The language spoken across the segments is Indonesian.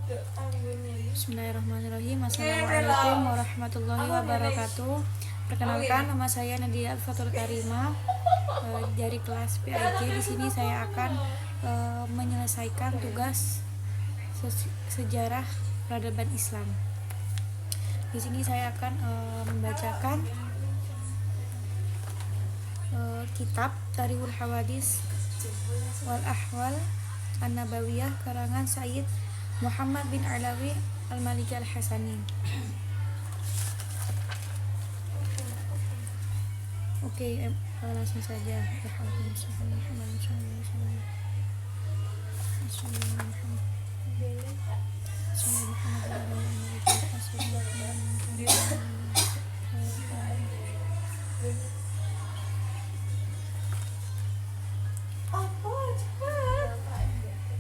Bismillahirrahmanirrahim. Assalamualaikum warahmatullahi wabarakatuh. Perkenalkan, nama saya Nadia Al-Fatul Karimah dari kelas PIJ. Di sini saya akan menyelesaikan tugas sejarah peradaban Islam. Di sini saya akan membacakan kitab Tarikhul Hawadis wal Ahwal An-Nabawiyah karangan Sayyid Muhammad bin Alawi Al-Maliki Al-Hasani. Oke, langsung saja.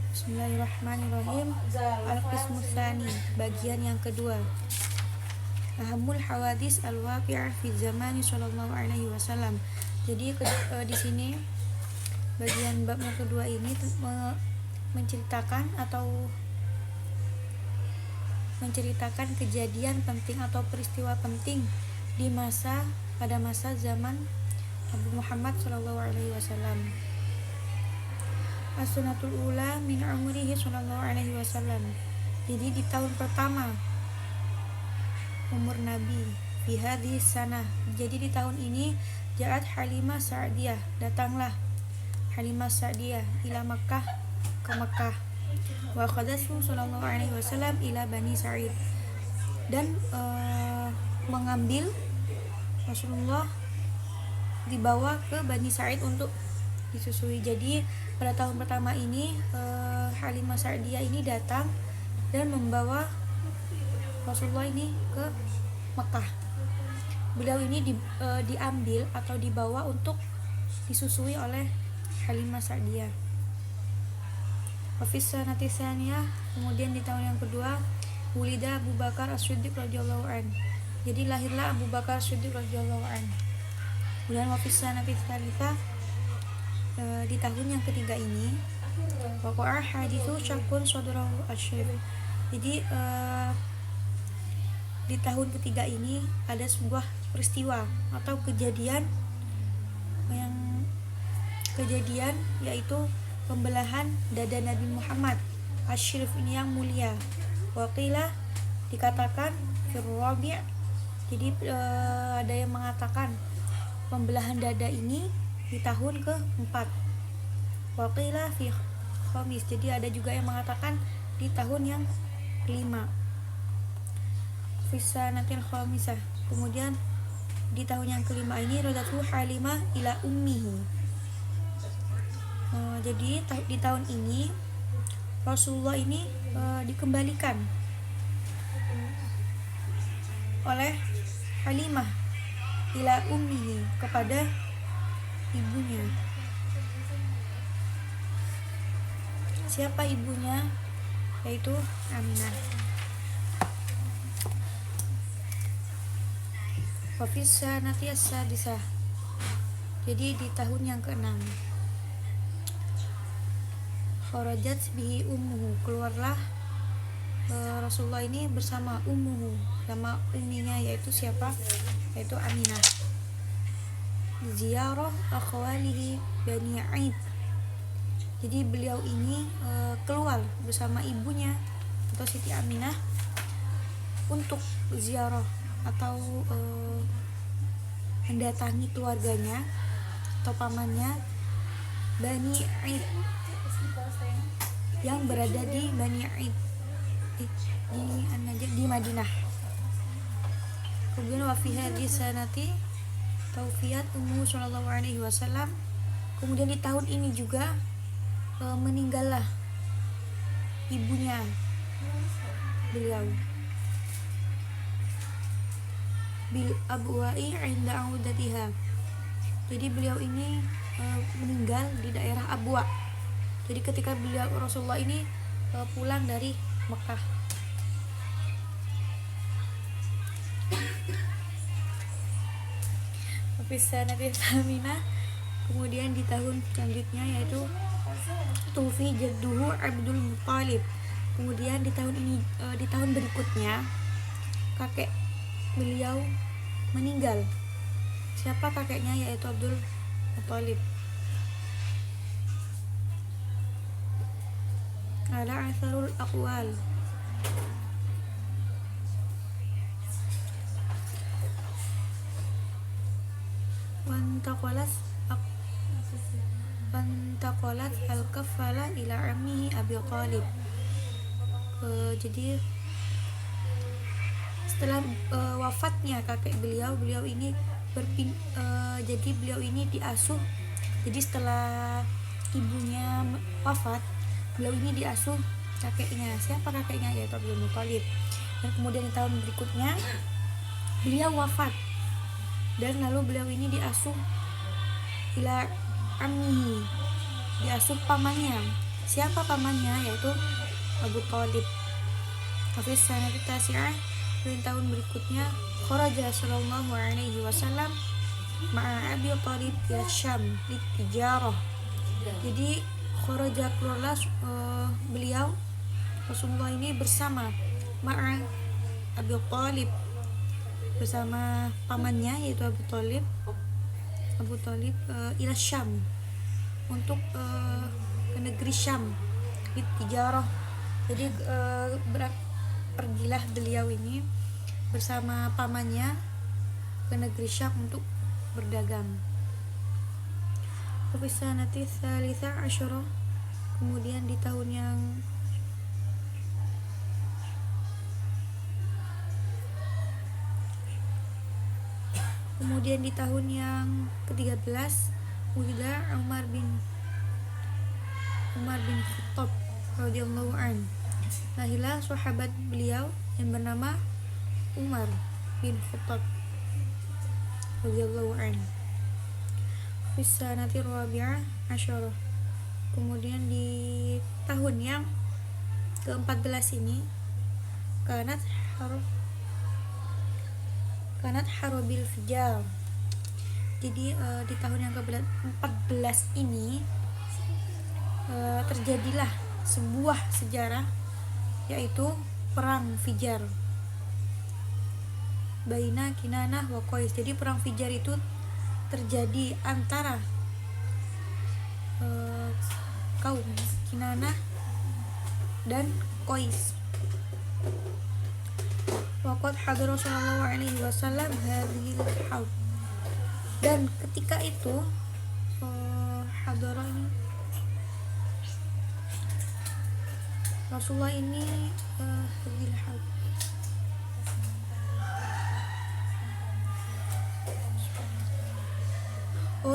Bismillahirrahmanirrahim. Al-Qismu Tsani, bagian yang kedua. Ahamul hawadis al-waqi'ah fi zamani sallallahu alaihi wasallam. Jadi di sini bagian bab yang kedua ini menceritakan kejadian penting atau peristiwa penting pada masa zaman Nabi Muhammad sallallahu alaihi wasallam. As-sunatul ula min umrihi sallallahu alaihi wasallam. Jadi di tahun pertama umur Nabi fi hadhihi sanah. Jadi di tahun ini Ja'at Halimah Sa'diyah, datanglah Halimah Sa'diyah ila Makkah, ke Makkah. Wa qadasu sallallahu alaihi wasallam ila Bani Sa'id, dan mengambil Rasulullah dibawa ke Bani Sa'id untuk disusui. Jadi pada tahun pertama ini Halimah Sa'diyah ini datang dan membawa Rasulullah ini ke Mekah. Beliau ini diambil atau dibawa untuk disusui oleh Halimah Sa'diyah. Wafis sanati tsaniyah, kemudian di tahun yang kedua Wulida Abu Bakar As-Siddiq radhiyallahu an. Jadi lahirlah Abu Bakar As-Siddiq radhiyallahu an. Kemudian wafis sanati tsalitsah, di tahun yang ketiga ini waqa'a haditsu syakun sadrahu asyir. Jadi di tahun ketiga ini ada sebuah peristiwa atau kejadian yaitu pembelahan dada Nabi Muhammad Asyrif ini yang mulia. Waqilah, dikatakan firrabi'. Jadi ada yang mengatakan pembelahan dada ini di tahun ke-4. Waqilah fi khamis, jadi ada juga yang mengatakan di tahun yang ke-5. Fisanatil khamisah, kemudian di tahun yang ke-5 ini radatu Halimah ila ummihi. Jadi di tahun ini Rasulullah ini dikembalikan oleh Halimah ila ummihi, kepada ibunya. Siapa ibunya? Yaitu Aminah. Wafisa natiyasa disah, jadi di tahun yang ke-6 kharajat bihi ummuhu, keluarlah Rasulullah ini bersama ummuhu, sama umminya, yaitu siapa? Yaitu Aminah. Ziarah akhwalihi Bani Aid, jadi beliau ini keluar bersama ibunya atau Siti Aminah untuk ziarah atau mendatangi keluarganya atau pamannya Bani Aid yang berada di Bani Aid di Madinah. Kemudian wa fi hadhihi sanati taufiyat ummu sallallahu alaihi wasallam, kemudian di tahun ini juga meninggallah ibunya beliau bil abwa'i 'inda audatiha. Jadi beliau ini meninggal di daerah Abwa. Jadi ketika Rasulullah ini pulang dari Mekah. Nabi Aminah, kemudian di tahun selanjutnya yaitu Tufi jadduhu Abdul Muttalib, Kemudian di tahun ini di tahun berikutnya kakek beliau meninggal. Siapa kakeknya? Yaitu Abdul Muthalib. Ala atharul aqwal. Wantaqalat al-kafala ila ammihi Abi Thalib. Jadi setelah wafatnya kakek beliau ini jadi beliau ini diasuh. Jadi setelah ibunya wafat, beliau ini diasuh kakeknya. Siapa kakeknya? Yaitu Abdul Muthalib. Dan kemudian di tahun berikutnya beliau wafat, dan lalu beliau ini diasuh ila ammihi, diasuh pamannya. Siapa pamannya? Yaitu Abu Thalib. Hafiz sanati tasi'ah, dan tahun berikutnya kharaja sallallahu alaihi wasallam ma'a Abi Thalib ila Syam litijarah. Jadi kharaja keluarlah beliau Rasulullah ini bersama ma'a Abi Thalib, bersama pamannya yaitu Abu Thalib ila Syam, untuk ke negeri Syam, litijarah. Jadi pergilah beliau ini bersama pamannya ke negeri Syam untuk berdagang. Wabisanati tsalitsah asyara, kemudian di tahun yang ke-13 ulida Umar bin Khattab radhiyallahu an. Lahirlah sahabat beliau yang bernama Umar bin Khattab radhiyallahu an. Fi sanati rabi'ah asyara, kemudian di tahun yang ke-14 ini kanat harobil fijar. Jadi di tahun yang ke-14 ini terjadilah sebuah sejarah, yaitu perang Fijar baina Kinanah wa Qais. Jadi perang Fijar itu terjadi antara kaum Kinanah dan Qais. Waqad hadara sallallahu alaihi wasallam hadhil haud. Dan ketika itu hadara ini Rasulullah ini hadhil haud.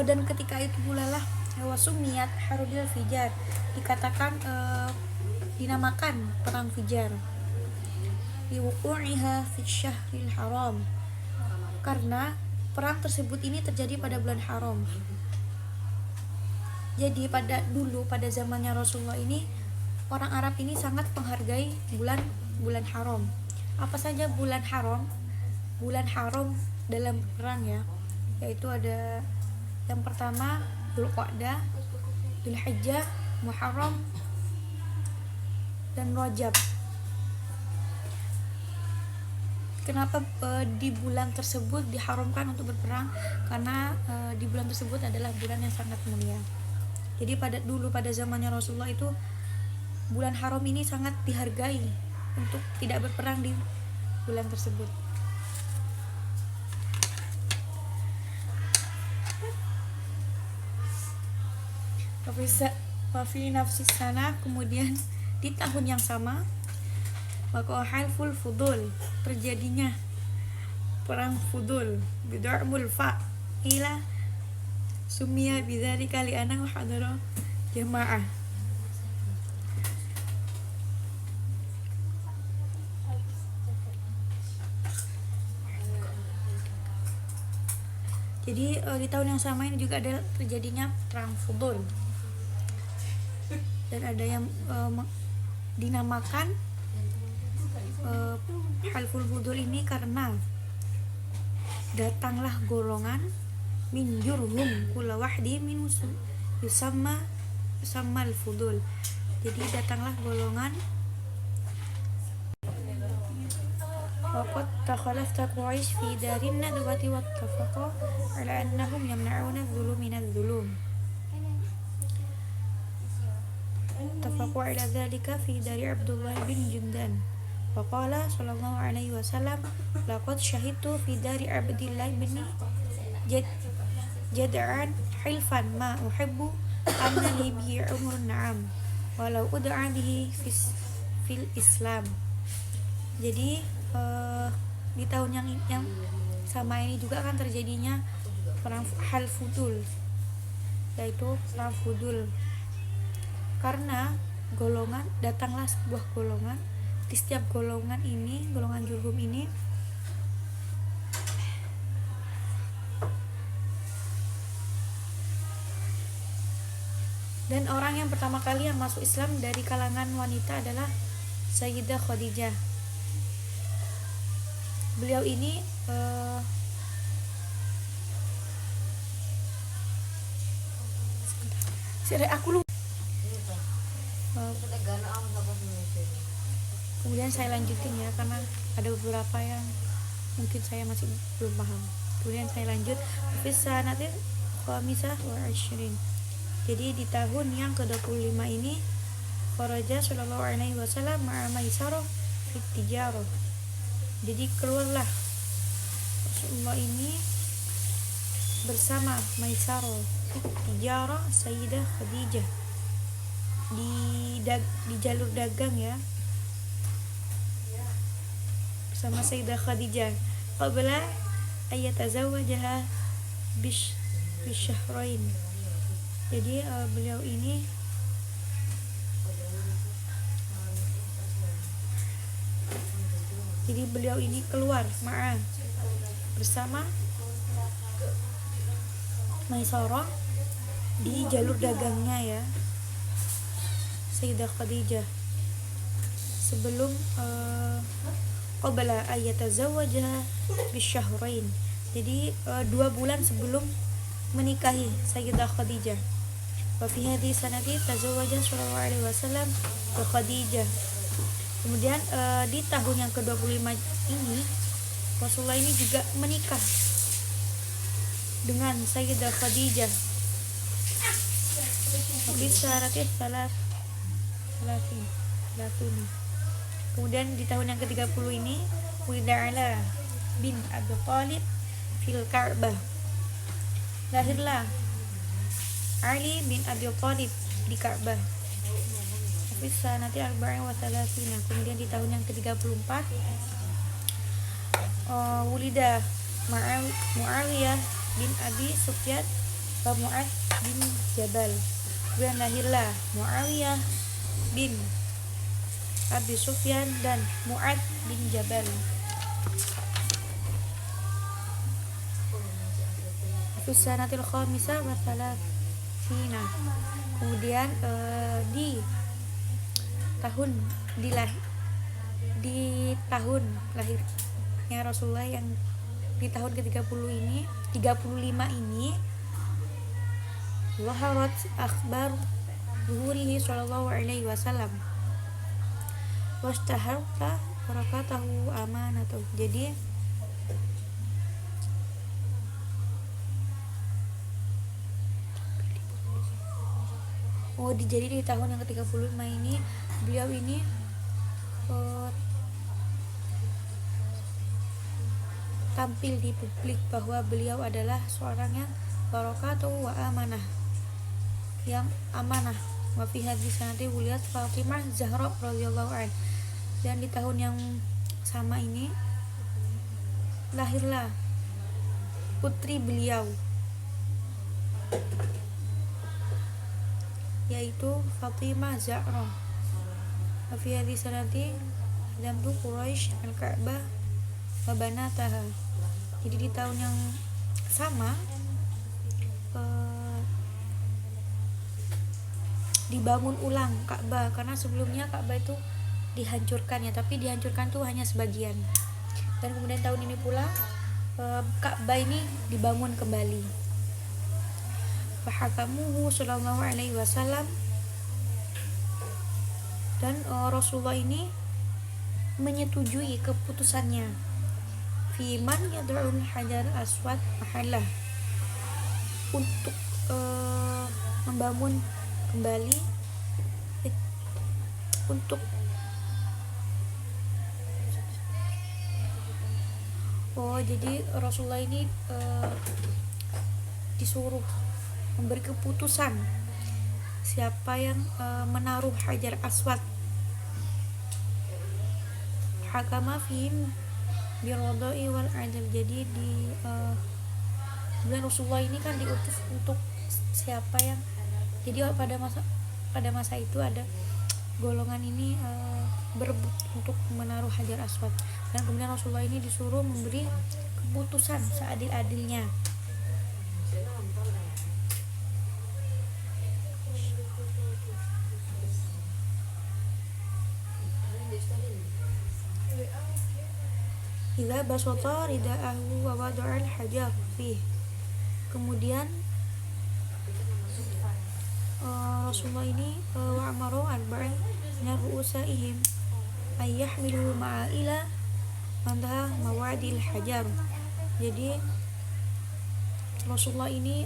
Dan ketika itu pula lah wasumiyat harudil fijar, dikatakan dinamakan perang Fijar, liwuqu'iha fi syahril haram, karena perang tersebut ini terjadi pada bulan haram. Jadi pada zamannya Rasulullah ini, orang Arab ini sangat menghargai bulan haram. Apa saja bulan haram dalam perang ya, yaitu ada yang pertama Dzulqa'dah, Dzulhijjah, Muharram, dan Rajab. Kenapa di bulan tersebut diharamkan untuk berperang? Karena di bulan tersebut adalah bulan yang sangat mulia. Jadi pada zamannya Rasulullah itu, bulan haram ini sangat dihargai untuk tidak berperang di bulan tersebut. Wafi nafsi sana, kemudian di tahun yang sama Halful Fudul, terjadinya perang Fudul, bid'amul fa'ila sumia bidzalika li annahu hadara jamaah. Jadi di tahun yang sama ini juga ada terjadinya perang Fudul, dan ada yang dinamakan Halful Fudul ini karena datanglah golongan min jurhum kula wahdi min yusamma al-fudul. Jadi datanglah golongan وقد تخلفت قريش في دار الندوة واتفقوا على أنهم يمنعون الظلم من الظلوم. اتفقوا على ذلك في دار عبد الله بن جندان. وقال صلى الله عليه وسلم: لقد شهدت في دار عبد الله بن جدعان حلفا ما أحب أن لي به عمر النعام walau ud'a bihi fil Islam. Jadi di tahun yang sama ini juga akan terjadinya perang Al-Fudul, yaitu perang Fudul. Karena datanglah sebuah golongan, di setiap golongan ini, golongan Jurhum ini dan orang yang pertama kali yang masuk Islam dari kalangan wanita adalah Sayyidah Khadijah. Beliau ini kemudian saya lanjutin ya, karena ada beberapa yang mungkin saya masih belum paham. Kemudian saya lanjut Fisanatil Khamisah wa Ashrin. Jadi di tahun yang ke-25 ini Kharaja sallallahu alaihi wasallam ma'a Maisarah fit tijarah. Jadi keluarlah Rasulullah ini bersama Maisarah fit tijarah Sayyidah Khadijah di jalur dagang ya, bersama Sayyidah Khadijah qabla ayatazawwajaha bisyahrain. Jadi beliau ini keluar bersama Maisarah di jalur dagangnya ya, Sayyidah Khadijah, sebelum qabla ayatazawwajaha bisyahrain. Jadi 2 bulan sebelum menikahi Sayyidah Khadijah. Wa fi hadhihi sanati tazawwaja sallallahu alaihi wasallam wa Khadijah. Kemudian di tahun yang ke-25 ini Rasulullah ini juga menikah dengan Sayyidah Khadijah. Di sanati salatun. Kemudian di tahun yang ke-30 ini Wida'ala bin Abi Thalib fil Ka'bah. Lahirlah Ali bin Abi Thalib di Ka'bah. Bisa nanti arba'in wa thalathina. Kemudian di tahun yang ke-34 Wulida Muawiyah bin Abi Sufyan wa Mu'ad bin Jabal. Kemudian lahirlah Muawiyah bin Abi Sufyan dan Mu'ad bin Jabal. Fisanatil khamisah wa thalathina. Kemudian di tahun lahirnya Rasulullah yang di tahun ke-30 ini 35 ini zaharat akhbar zuhurihi sallallahu alaihi wasallam wastaharta barakatahu amanatahu. Jadi jadi di tahun yang ke-35 ini beliau ini tampil di publik bahwa beliau adalah seorang yang barakatuh wa amanah, yang amanah. Wa fi hadis sanati wuliat Fatimah Zahra radhiyallahu anha. Dan di tahun yang sama ini lahirlah putri beliau, yaitu Fatimah Zahra. Wa fi hadis sanati damtu Quraisy al-Ka'bah wa banataha. Jadi di tahun yang sama dibangun ulang Ka'bah, karena sebelumnya Ka'bah itu dihancurkan ya, tapi dihancurkan tuh hanya sebagian. Dan kemudian tahun ini pula Ka'bah ini dibangun kembali. Fahakamuhu sallallahu alaihi wasallam, dan Rasulullah ini menyetujui keputusannya. Fiman yad'ul hajar aswad mahallah, untuk membangun kembali untuk jadi Rasulullah ini disuruh memberi keputusan siapa yang menaruh hajar aswad. Hakama fihim birodoi wal adl. Jadi di bulan Rasulullah ini kan diutus untuk siapa yang, jadi pada masa itu ada golongan ini berebut untuk menaruh hajar aswad, dan kemudian Rasulullah ini disuruh memberi keputusan seadil-adilnya. Idza basata ridaahu wa wada'al hajar fih. Kemudian Rasulullah ini wa amaru arba'in min ru'usaihim ay yahmilu ma'ila mantah mawadil hajar. Jadi Rasulullah ini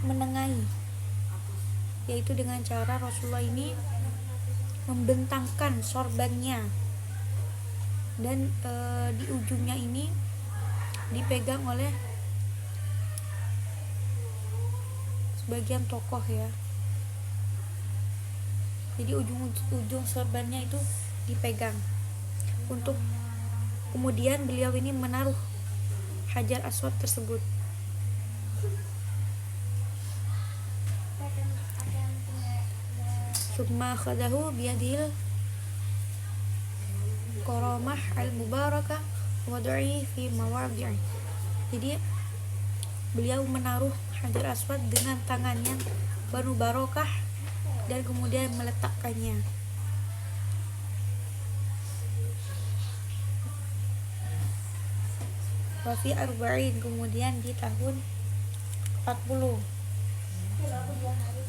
menengahi, yaitu dengan cara Rasulullah ini membentangkan sorbannya, dan di ujungnya ini dipegang oleh sebagian tokoh ya. Jadi ujung sorbannya itu dipegang, untuk kemudian beliau ini menaruh hajar aswad tersebut. Summa khadahu biyadil karamah al-mubarakah wad'i fi mawadhi'i. Jadi beliau menaruh hajar aswad dengan tangannya penuh barokah dan kemudian meletakkannya. Wa fi arba'in, kemudian di tahun 40,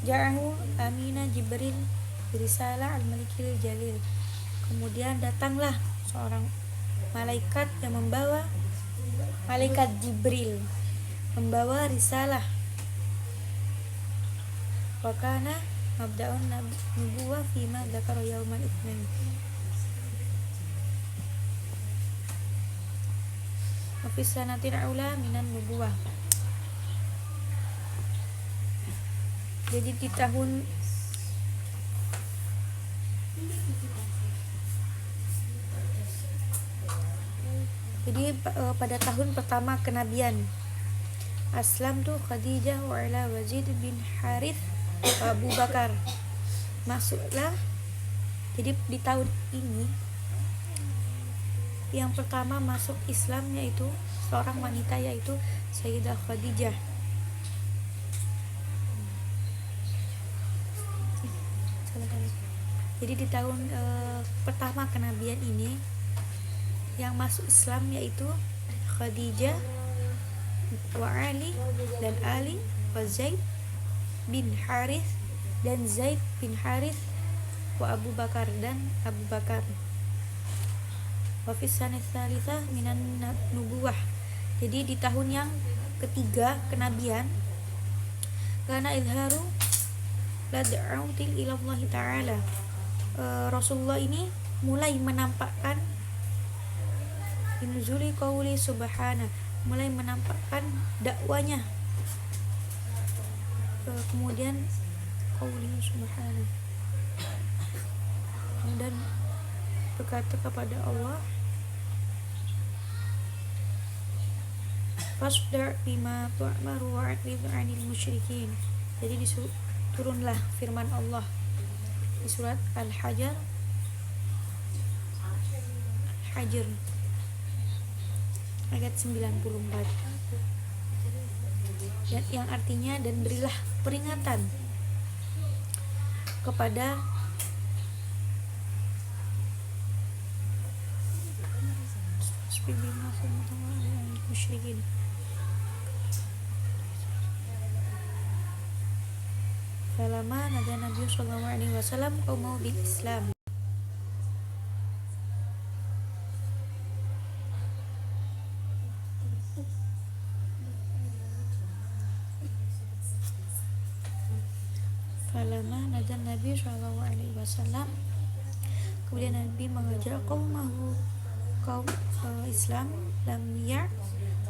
ja'ahu amina Jibril birisalah al-malikil jalil. Kemudian datanglah seorang malaikat yang membawa, malaikat Jibril membawa risalah. Wa kana mabda'un nubuwah fima dzakara yaumal itsnain. Wa fi sanatil ula minan nubuwah. Jadi di tahun pada tahun pertama kenabian, Aslam tuh Khadijah wa ala Wazid bin Harith wa Abu Bakar. Masuklah, jadi di tahun ini yang pertama masuk Islam yaitu seorang wanita, yaitu Sayyidah Khadijah. Jadi di tahun pertama kenabian ini yang masuk Islam yaitu Khadijah wa Ali dan Ali wa Zaid bin Harith dan Zaid bin Harith wa Abu Bakar dan Abu Bakar. Wa fi sanati tsalitsah minan nubuwah. Jadi di tahun yang ketiga kenabian, karena izharu la da'util ila Allah taala. Rasulullah ini mulai menampakkan inuzuli qauli subhana, mulai menampakkan dakwanya. Kemudian qauli subhana, dan berkata kepada Allah, fasda' bima tu'maru wa'rid 'anil musyrikin. Jadi turunlah firman Allah di surat Al-Hajar ayat 94, yang artinya, dan berilah peringatan kepada musyrikin. Falamma nada Nabi sallallahu alaihi wasallam qaumahu bil Islam. Nabi Shallallahu Alaihi Wasallam. Kemudian Nabi mengajak kaum Islam lam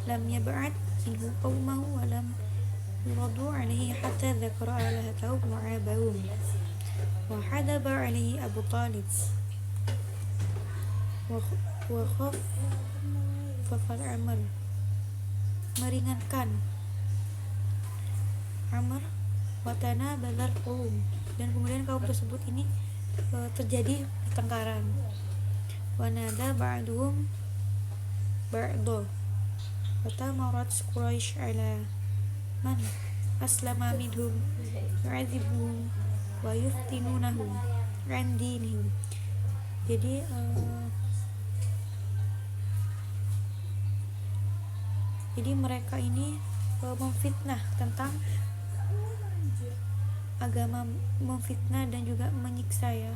yab'ad minhu qaumahu wa lam yuradu alaihi hatta dzakara alahatahu wa abahum wa hadaba alaihi Abu Talib wa khaffafal amal, meringankan Amr watana balar qaum, dan kemudian kaum tersebut ini terjadi pertengkaran. Wanada ba'duhum ba'do wata marat Quraisy ala man aslama minhum yu'adzibuhum wa yuftinunahum an dinihim. Jadi mereka ini memfitnah tentang agama, memfitnah dan juga menyiksa ya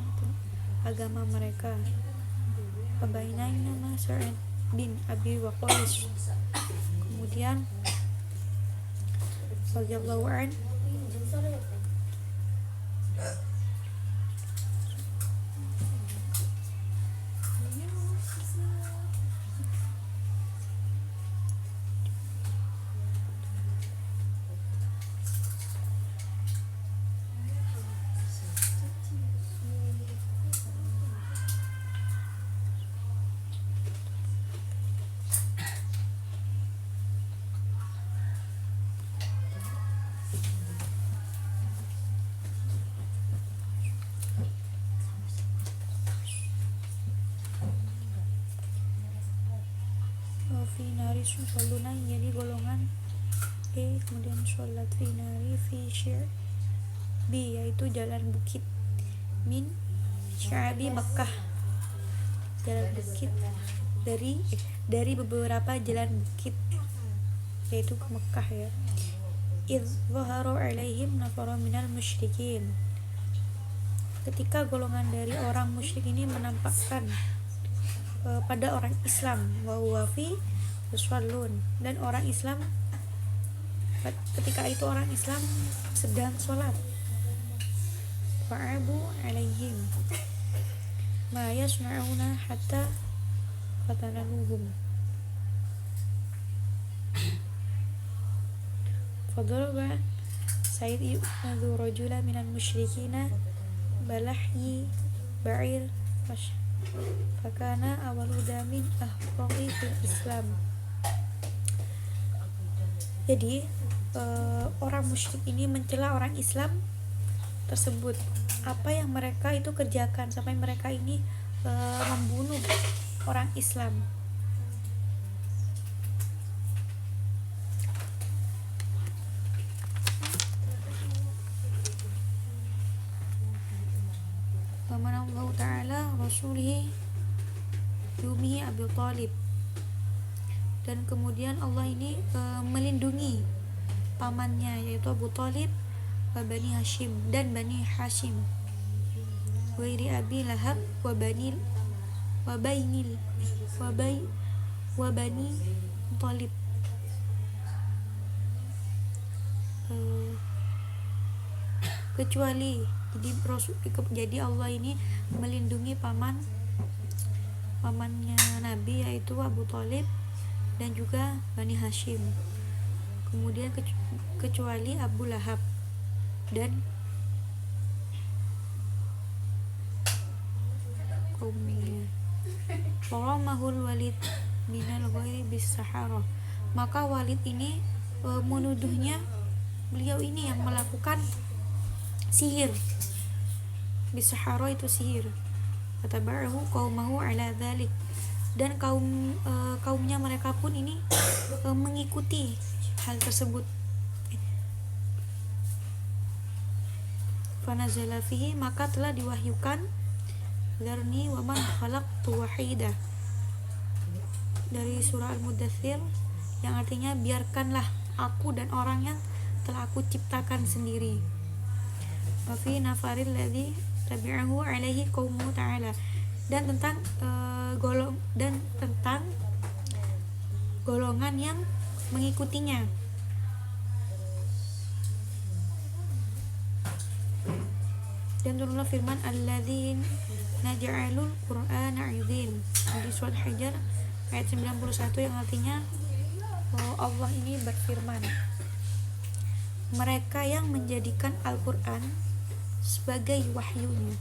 agama mereka. Fabainain nama Sa'id bin Abi Waqqas, kemudian radhiyallahu an finari soluna, jadi golongan E, kemudian sholat finari fi syir B, yaitu jalan bukit, min sya'abi Makkah, jalan bukit dari beberapa jalan bukit yaitu ke Makkah ya. Idz zaharu alaihim nafara minal musyrikin, ketika golongan dari orang musyrik ini menampakkan pada orang Islam, wa huwa fi yusallun, dan orang Islam ketika itu orang Islam sedang sholat. Fa'abu alaihim ma yasna'una hatta fatanaluhum fadaraba Said yu'adhu rajula minal musyrikina balahyi ba'ir fakana awalu damin ahroqi fil Islam. Jadi orang musyrik ini mencela orang Islam tersebut, apa yang mereka itu kerjakan sampai mereka ini membunuh orang Islam. Famanallahu ta'ala rasulihi yumi Abu Talib, dan kemudian Allah ini melindungi pamannya yaitu Abu Talib, Bani Hashim dan Bani Hashim, wairi Abi Lahab wa Bani Talib, kecuali jadi Allah ini melindungi pamannya Nabi yaitu Abu Talib dan juga Bani Hashim, kemudian kecuali Abu Lahab dan kaumnya. Faramahul Walid minal ghairi bis Sahara, maka Walid ini menuduhnya beliau ini yang melakukan sihir. Bis Sahara itu sihir. Fatabarahu qaumahu ala dzalik, dan kaumnya mereka pun ini mengikuti hal tersebut. Fanazala fihi, maka telah diwahyukan Dzarni wa man khalaqtu wahida, dari surah Al-Mudaththir, yang artinya biarkanlah aku dan orang yang telah aku ciptakan sendiri. Wa fi nafaril ladzi tabi'ahu alaihi qaumu ta'ala, dan tentang golongan yang mengikutinya. Dan Kemudian turunlah firman alladzina naj'alul qur'ana 'idhin di surat Hajar ayat 91 yang artinya Allah ini berfirman, mereka yang menjadikan Al-Quran sebagai wahyunya.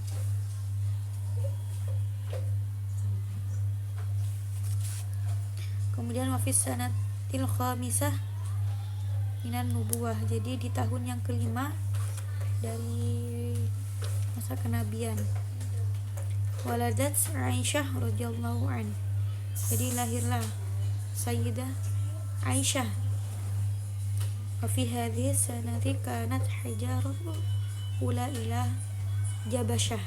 Kemudian wafis sanatil khamisah minan nubuwah, jadi di tahun yang kelima dari masa kenabian. Waladat Aisyah radhiyallahu an, jadi lahirlah Sayyidah Aisyah. Wa fi hadhihi sanati kanat hijaratu ula ila Jabasyah.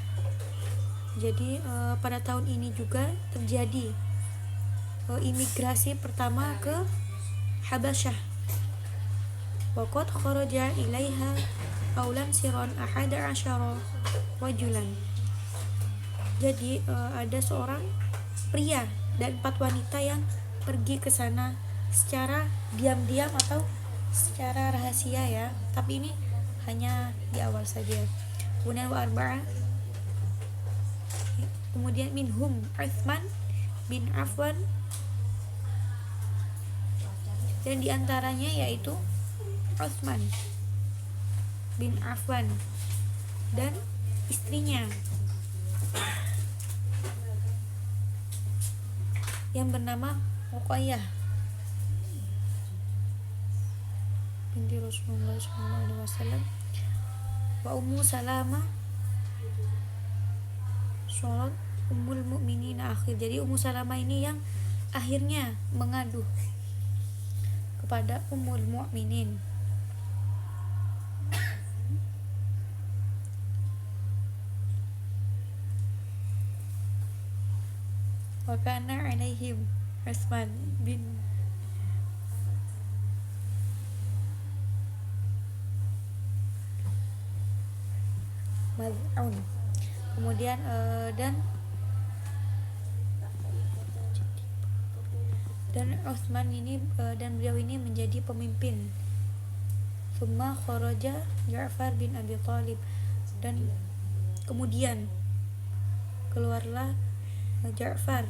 Jadi pada tahun ini juga terjadi imigrasi pertama ke Habasyah. Waqad kharaja ilaiha aulan siron ahada asyara wajulan. Jadi ada seorang pria dan 4 wanita yang pergi ke sana secara diam-diam atau secara rahasia ya, tapi ini hanya di awal saja. Kemudian kemudian minhum Utsman bin Affan, dan diantaranya yaitu Utsman bin Affan dan istrinya yang bernama Ruqayyah binti Rasulullah SAW, wa Ummu Salamah sholat Ummul Mukminin akhir. Jadi Ummu Salamah ini yang akhirnya mengadu kepada Ummul Mukminin. Wa kana alaihim Utsman bin Maz'un. Kemudian dan Utsman ini dan beliau ini menjadi pemimpin. Tsumma kharaja Ja'far bin Abi Thalib, dan kemudian keluarlah Ja'far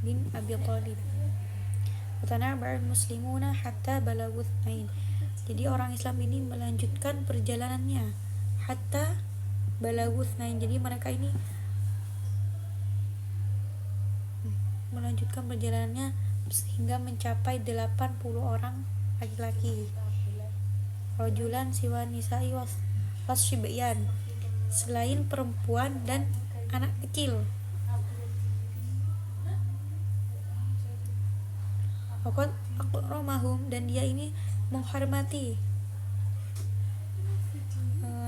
bin Abi Thalib. Watanaba'al muslimuna hatta balagut ain. Jadi orang Islam ini melanjutkan perjalanannya hatta balagut ain. Jadi mereka ini melanjutkan perjalanannya sehingga mencapai 80 orang laki-laki. Rajulan siwa nisa'i wasyibyan, selain perempuan dan anak kecil. Waqad akramahum, dan dia ini menghormati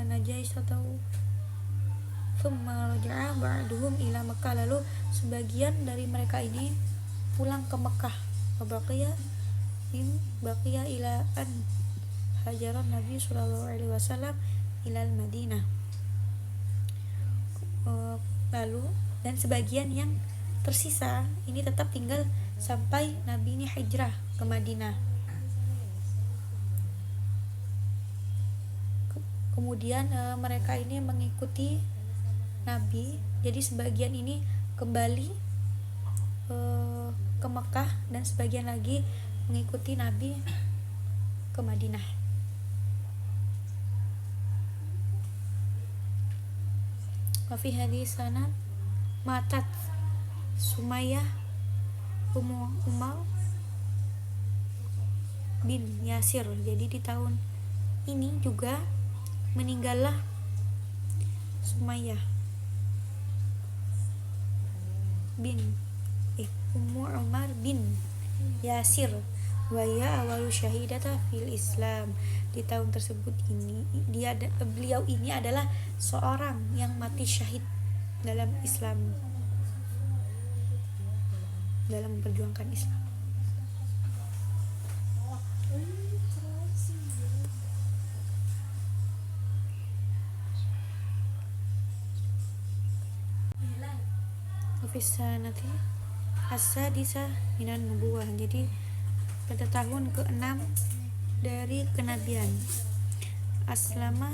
Najais atau thumma raja'a ba'duhum ila Makkah, lalu sebagian dari mereka ini pulang ke Mekah. Baqiya ila an hajaran Nabi sallallahu alaihi wasallam ilal Madinah. Lalu dan sebagian yang tersisa ini tetap tinggal sampai Nabi ini hijrah ke Madinah. Kemudian mereka ini mengikuti Nabi. Jadi sebagian ini kembali ke Mekah dan sebagian lagi mengikuti Nabi ke Madinah. Wa fi hadhihi sanah matat Sumayyah Umar bin Yasir. Jadi di tahun ini juga meninggallah Sumayyah bin Ummu Umar bin Yasir wa ya awalu syahidata fil Islam. Di tahun tersebut ini beliau ini adalah seorang yang mati syahid dalam Islam, dalam memperjuangkan Islam. Fisanati as-sadisah minan nubuwah. Jadi pada tahun ke-6 dari kenabian. Aslama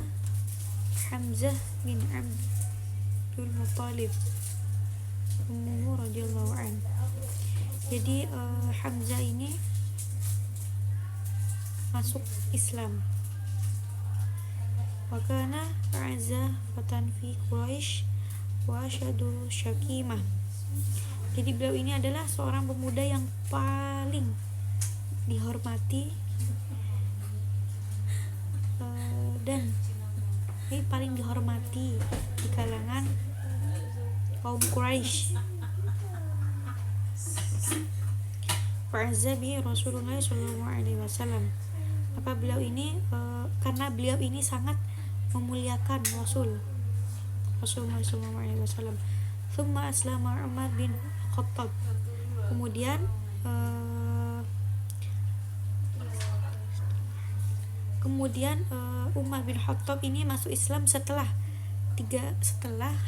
Hamzah bin Abdul Muttalib ummuhu radhiyallahu an. Jadi Hamzah ini masuk Islam. Wa kana a'za fatan fi Quraisy wa asyadu syakimah. Jadi beliau ini adalah seorang pemuda yang paling dihormati dan paling dihormati di kalangan kaum Quraisy. Fa'azzabi Rasulullah sallallahu alaihi wasallam. Apa beliau ini karena beliau ini sangat memuliakan Rasulullah sallallahu alaihi wasallam. Tsumma aslama Umar bin Khattab. Kemudian Umar bin Khattab ini masuk Islam setelah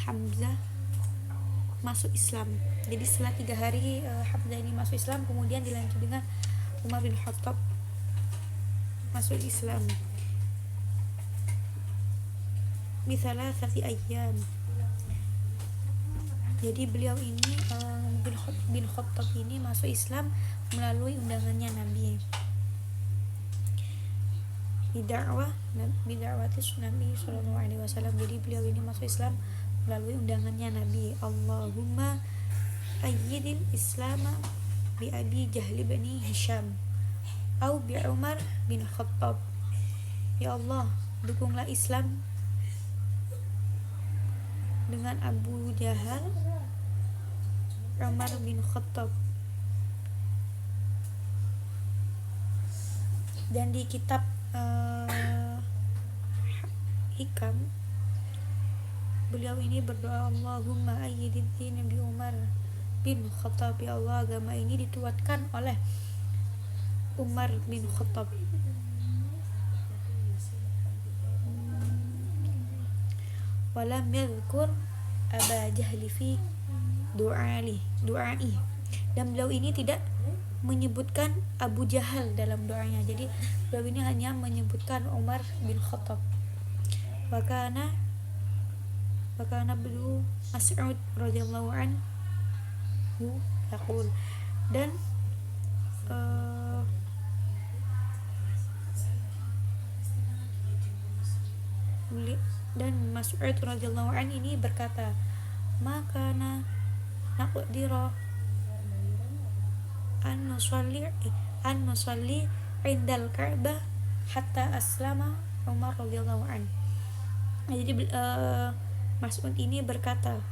Hamzah masuk Islam. Jadi setelah 3 hari Hamzah ini masuk Islam, kemudian dilanjut dengan Umar bin Khattab masuk Islam. Misalnya sati ayyam. Jadi beliau ini bin Khattab ini masuk Islam melalui undangannya Nabi. Bid'awati Nabi sallallahu alaihi wasallam. Jadi beliau ini masuk Islam melalui undangannya Nabi. Allahumma ayyidil Islama bi Abi Jahl bin Hisham atau bi Umar bin Khattab. Ya Allah, dukunglah Islam dengan Abu Jahal, Umar bin Khattab. Dan di kitab Hikam, beliau ini berdoa, Allahumma ayyidid din bi Umar bin Khattab. Ya Allah, agama ini dikuatkan oleh Umar bin Khattab. Walam yadhkur Aba Jahli fi du'ai. Dan beliau ini tidak menyebutkan Abu Jahal dalam doanya. Jadi beliau ini hanya menyebutkan Umar bin Khattab. Wakana beliau Mas'ud radhiyallahu anhu yaqul. Dan Mas'ud radhiyallahu anhu ini berkata, makana naqdira an nusalli indal Ka'bah hatta aslama Umar radhiyallahu anhu. Jadi Mas'ud ini berkata,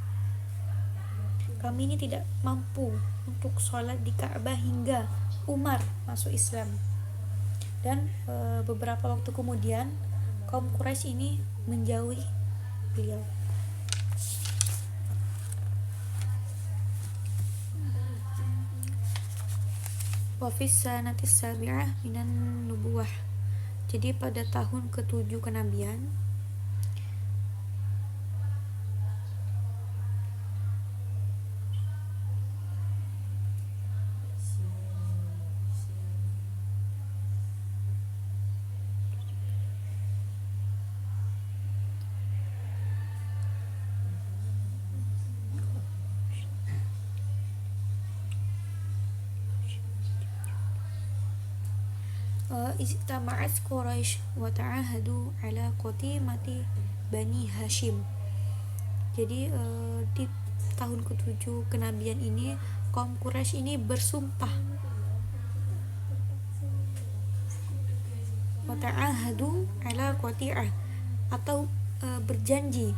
kami ini tidak mampu untuk sholat di Ka'bah hingga Umar masuk Islam. Dan beberapa waktu kemudian kaum Quraisy ini menjauhi beliau. Wafis sanatis sabi'ah minan nubuwah. Jadi pada tahun ke-7 kenabian, istama'at Quraisy wa ta'ahadu ala qatimati Bani Hashim. Jadi di tahun ke-7 kenabian ini kaum Quraisy ini bersumpah wa ta'ahadu ala qati'ah atau berjanji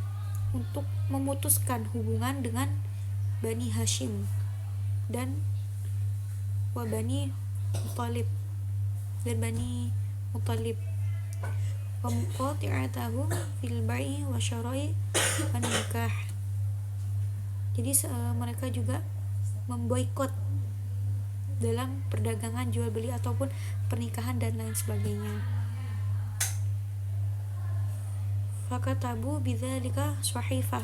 untuk memutuskan hubungan dengan Bani Hashim dan wa Bani Muttalib wa muqati'atahum fil bai'i wa syara'i wa nikah. Jadi mereka juga memboikot dalam perdagangan jual beli ataupun pernikahan dan lain sebagainya. Fakatabu bidzalika sahifah.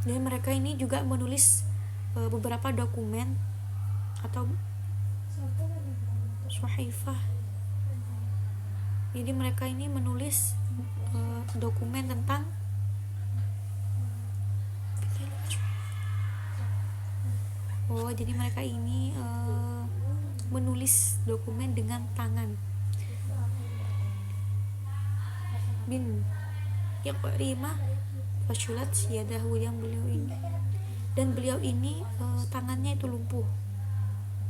Dan mereka ini juga menulis beberapa dokumen atau sahifah Jadi mereka ini menulis dokumen tentang jadi mereka ini menulis dokumen dengan tangan. Bin Iqrimah fashulat yadahu, yang beliau ini, dan beliau ini tangannya itu lumpuh.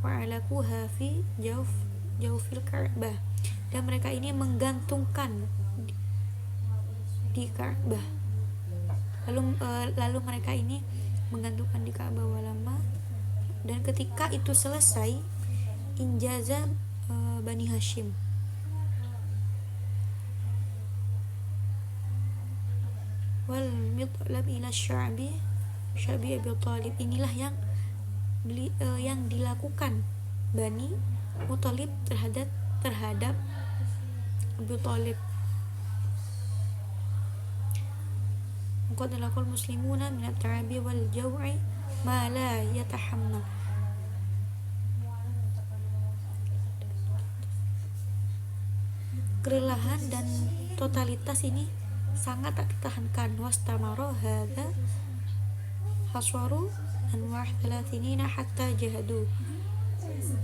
Wa'alakuha fi jaufil Ka'bah, dan mereka ini menggantungkan di Ka'bah. Lalu mereka ini menggantungkan di Ka'bah walama, dan ketika itu selesai injaza Bani Hashim, wal mitlab ila sya'bi Abi Thalib, inilah yang dilakukan Bani Muthalib terhadap Abu Thalib. Qad laqal muslimuna min at-ta'abi wal jaw'i ma la yatahammal. Kelelahan dan totalitas ini sangat tak tertahankan. Wastamara hadza haswaru anwah thalathinina hatta jahadu.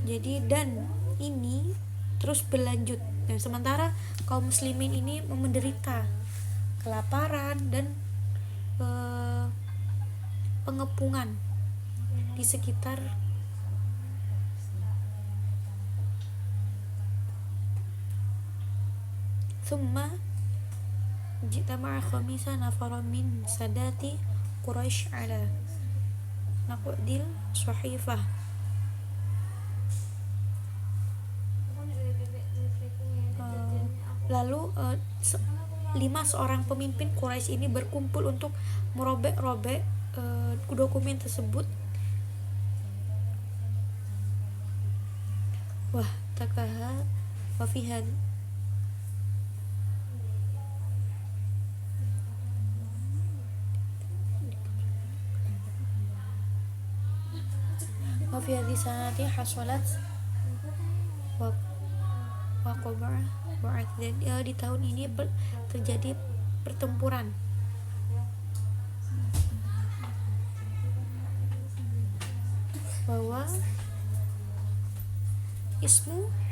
Jadi dan ini terus berlanjut, dan sementara kaum muslimin ini menderita kelaparan dan pengepungan di sekitar Thumma jitama'a khamisa nafara min sadati Quraisy ala naqdil sahifah. Lalu 5 seorang pemimpin Quraisy ini berkumpul untuk merobek-robek dokumen tersebut. Wah, takaha wa fiha wa fi hadhihi sanati hasalat wa qaba'at, dan di tahun ini terjadi pertempuran. Bahwa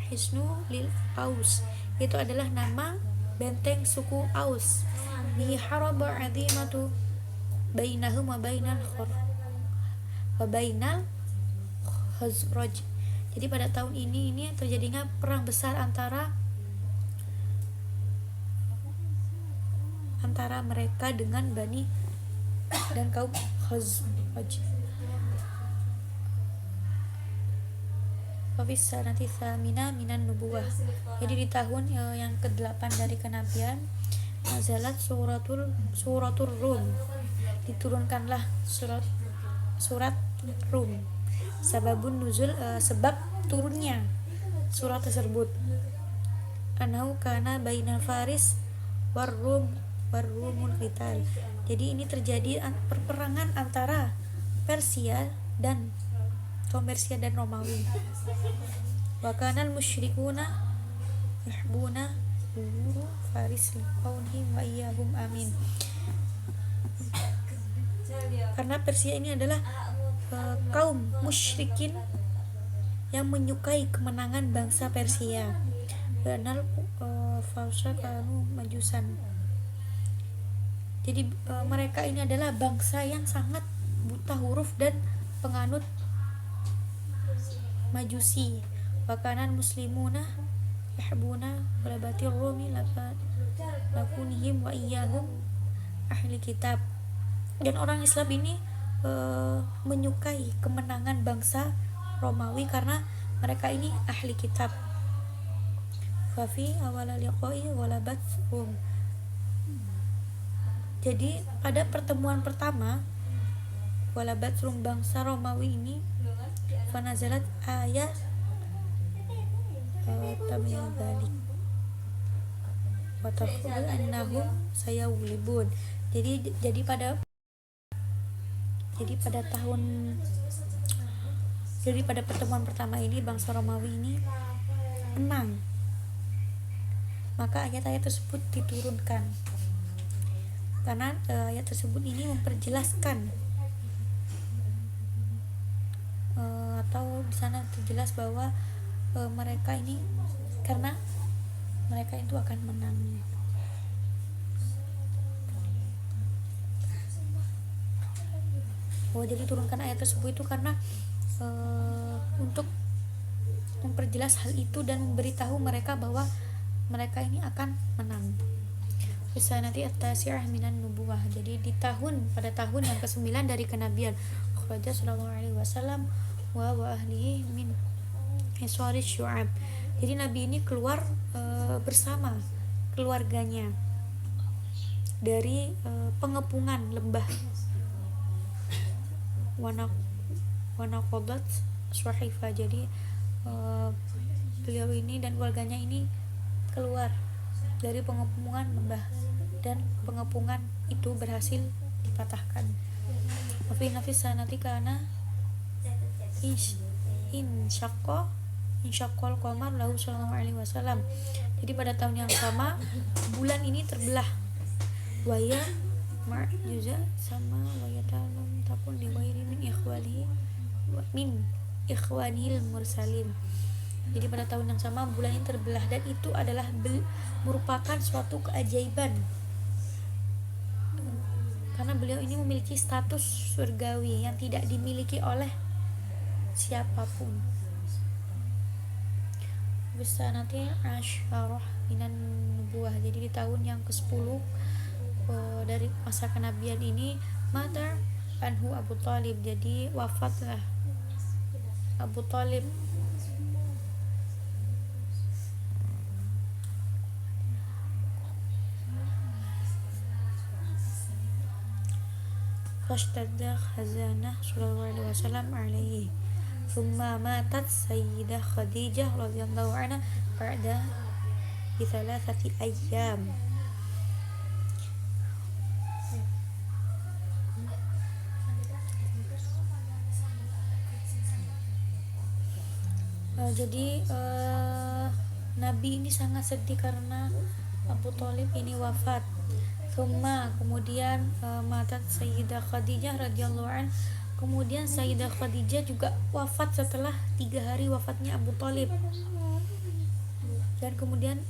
Hisnu lil Aus, itu adalah nama benteng suku Aus. Bi haraba azimatu bainahum wa bainal Khazraj. Jadi pada tahun ini terjadinya perang besar antara mereka dengan Bani dan kaum Khazraj. Wafis sanati tsamina minan nubuwah. Jadi di tahun yang ke-8 dari kenabian, nazalat suratul Rum, diturunkanlah surat Rum. Sababun nuzul, sebab turunnya surat tersebut, anau kana bainal Faris warumul qital. Jadi ini terjadi perperangan antara Persia dan Romawi. Wa kanal musyrikuna yahbuna zuhuru Faris liqaunihim wa iyyahum amin. Karena Persia ini adalah kaum musyrikin yang menyukai kemenangan bangsa Persia. Banal Fausa kanu majusan. Jadi mereka ini adalah bangsa yang sangat buta huruf dan penganut Majusi. Wakanan muslimuna yahbuna walabatir rumi lakunihim wa iyyahum ahli kitab. Dan orang Islam ini menyukai kemenangan bangsa Romawi karena mereka ini ahli kitab. Fafi awal liqa'i walabat rum. Jadi pada pertemuan pertama walabat rum, bangsa Romawi ini, fanazalat ayat tamiyal balik wa taqul annahum sayawlibun. Jadi pada pertemuan pertama ini bangsa Romawi ini menang. maka ayat-ayat tersebut diturunkan. Karena ayat tersebut ini memperjelaskan atau di sana terjelas bahwa mereka ini karena mereka itu akan menang. Jadi turunkan ayat tersebut itu karena untuk memperjelas hal itu dan memberitahu mereka bahwa mereka ini akan menang. Bisa nanti at-tasi'ah minan nubuwah. Jadi pada tahun yang ke-9 dari kenabian. Kharaja sallallahu alaihi wasallam wa ahlihi min hisari syu'ab. Jadi Nabi ini keluar bersama keluarganya dari pengepungan lembah Wanaqobat Suhaifa. Jadi beliau ini dan keluarganya ini keluar dari pengepungan lembah dan pengepungan itu berhasil dipatahkan. Wafi nafis sanati kana insyaqal qamar lahu sallallahu alaihi wasallam. Jadi pada tahun yang sama bulan ini terbelah. Waya ma'juza sama waya talum takun liwairi min ikhwanil mursalin. Jadi pada tahun yang sama bulan ini terbelah dan itu adalah merupakan suatu keajaiban karena beliau ini memiliki status surgawi yang tidak dimiliki oleh siapapun. Bisa nanti asyarah minan nubuwah. Jadi di tahun yang ke-10 dari masa kenabian ini mata anhu Abu Thalib. Jadi wafatlah Abu Thalib. Fashtadda khazanah sallallahu alaihi wasallam alaihi. Thumma matat Sayyidah Khadijah radhiyallahu anha ba'da bi thalathati ayyam. Jadi Nabi ini sangat sedih karena Abu Thalib ini wafat. Kemudian matat Sayyidah Khadijah radhiyallahu anha. Kemudian Sayyidah Khadijah juga wafat setelah 3 hari wafatnya Abu Thalib. Dan kemudian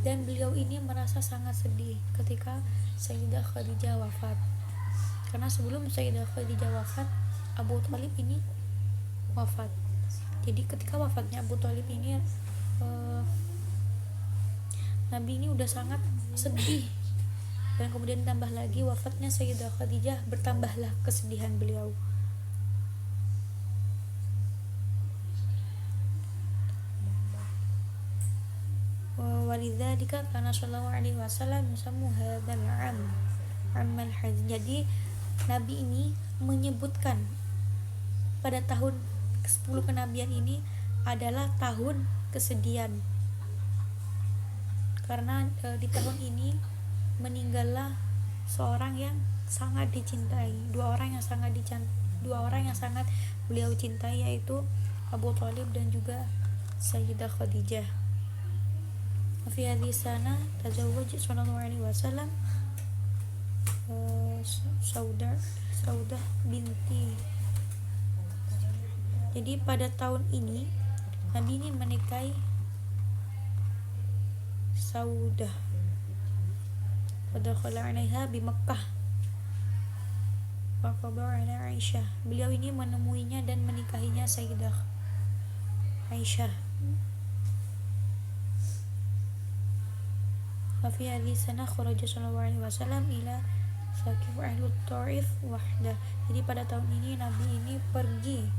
dan beliau ini merasa sangat sedih ketika Sayyidah Khadijah wafat. Karena sebelum Sayyidah Khadijah wafat, Abu Thalib ini wafat. Jadi ketika wafatnya Abu Thalib ini Nabi ini udah sangat sedih, dan kemudian tambah lagi wafatnya Sayyidah Khadijah, bertambahlah kesedihan beliau. Walidzalika kana sallallahu alaihi wasallam yusammu hadzal 'ammal hazn. Jadi Nabi ini menyebutkan pada tahun ke-10 kenabian ini adalah tahun kesedihan. Karena di tahun ini meninggallah seorang yang sangat dicintai, dua orang yang sangat beliau cintai, yaitu Abu Thalib dan juga Sayyidah Khadijah. Fi hadhihi sana tazawwaj sallallahu alaihi wasallam Saudah binti. Jadi pada tahun ini Nabi ini menikahi Saudah. Wadakhala 'alaiha bi Makkah. Wa qada 'ala Aisyah. Beliau ini menemuinya dan menikahinya Sayyidah Aisyah. Wa fi hadhihi sanah kharaja sallallahu alaihi wasallam ila Saqif ahlut Taif wahdah. Jadi pada tahun ini Nabi ini pergi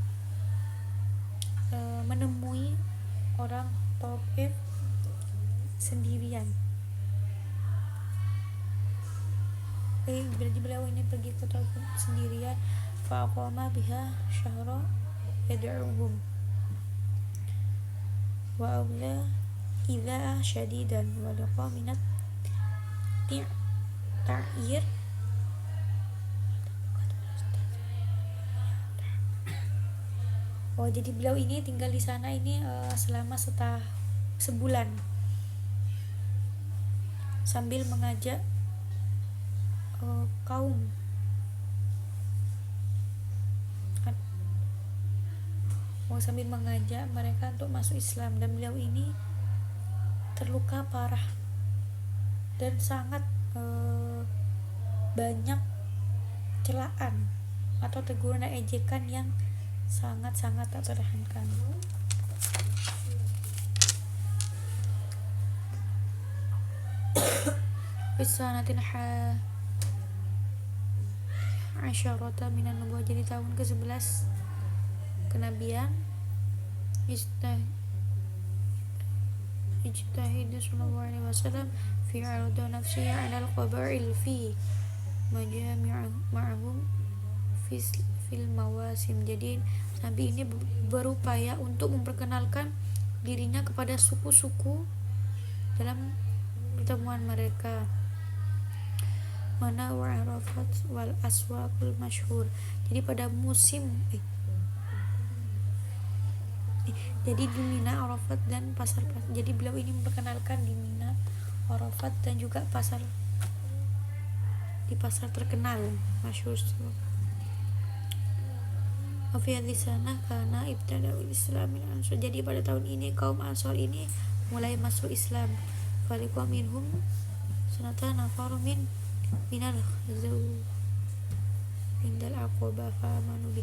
menemui orang Taif sendirian. Berarti beliau ini pergi ke Taif sendirian. Faqama biha syahra yad'uhum wa awla idza syadidan wa laqa minat ta'ir. Jadi beliau ini tinggal di sana ini selama sebulan sambil mengajak kaum sambil mengajak mereka untuk masuk Islam, dan beliau ini terluka parah dan sangat banyak celaan atau teguran dan ejekan yang sangat-sangat tak tertahankan. Bisanatin asyarata minan nubuwah, jadi tahun ke-11 kenabian. Ijtahid sallallahu alaihi wasallam fi ardu nafsihi 'ala al-qaba'il fi majami'ahum fil mawasim. Jadi Nabi ini berupaya untuk memperkenalkan dirinya kepada suku-suku dalam pertemuan mereka. Mana wa Arafat wal aswaqul masyhur. Jadi pada musim jadi di Mina, Arafat dan pasar-pasar. Jadi beliau ini memperkenalkan di Mina, Arafat dan juga di pasar terkenal masyhur. Fi hadhihi sanah kana ibtada'ul Islamil Ansar. Jadi pada tahun ini kaum Ansar ini mulai masuk Islam. Faliqa minhum sanata nafaru minal ghazw indal aqabah fa manubi.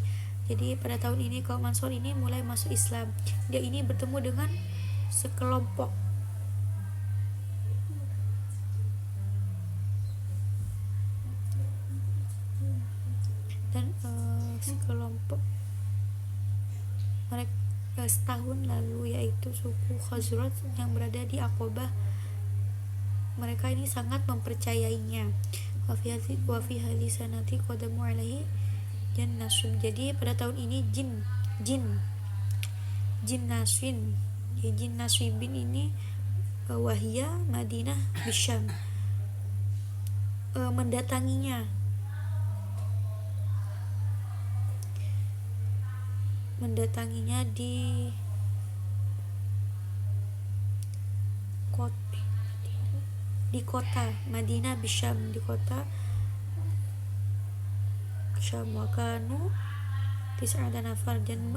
Jadi pada tahun ini kaum Ansar ini mulai masuk Islam. Dia ini bertemu dengan sekelompok dan sekelompok mereka setahun lalu, yaitu suku Khazraj yang berada di Aqabah. Mereka ini sangat mempercayainya. Wa fi hadhihi sanati qadamu alaihi jan nasib. Jadi pada tahun ini jin naswin, ya, jin naswibin ini wahia Madinah bisyam mendatanginya di kota Madinah bisyam, di kota Syam. Wakanu tis'ata nafar, dan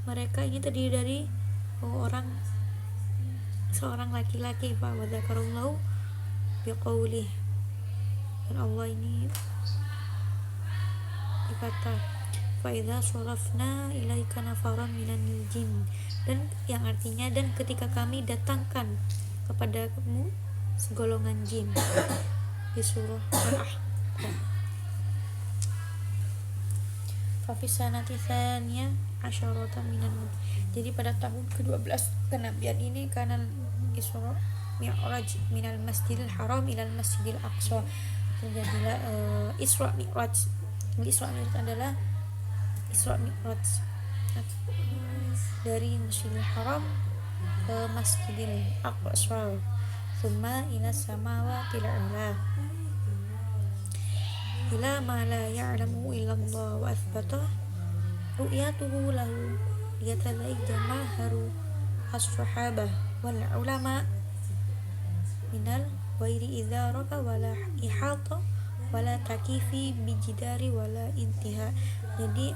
mereka ini terdiri dari seorang laki-laki. Fa wa dzakarallahu biqaulih, dan Allah ini berkata fa idza sarafna ilaika nafaran minan jin, dan yang artinya dan ketika kami datangkan kepadamu segolongan jin, di surah Al-Ahqaf. Fafisanati tsaniyah asyarata minan. Jadi pada tahun ke-12 kenabian ini karena Isra Mi'raj minal Masjidil Haram ilal Masjidil Aqsa, terjadilah Isra Mi'raj. Isra Mi'raj adalah Isra Mi'raj dari Masjidil Haram ke Masjidil Aqsa, thumma ila samawati al-ula ila ma la ya'lamu illa Allah, wa athbata ru'yatuhu lahu liyatadai jama'ahu as-sahabah wal ulama minal ghairi idharaka wala ihata wala takifi bijidari wala intiha. Jadi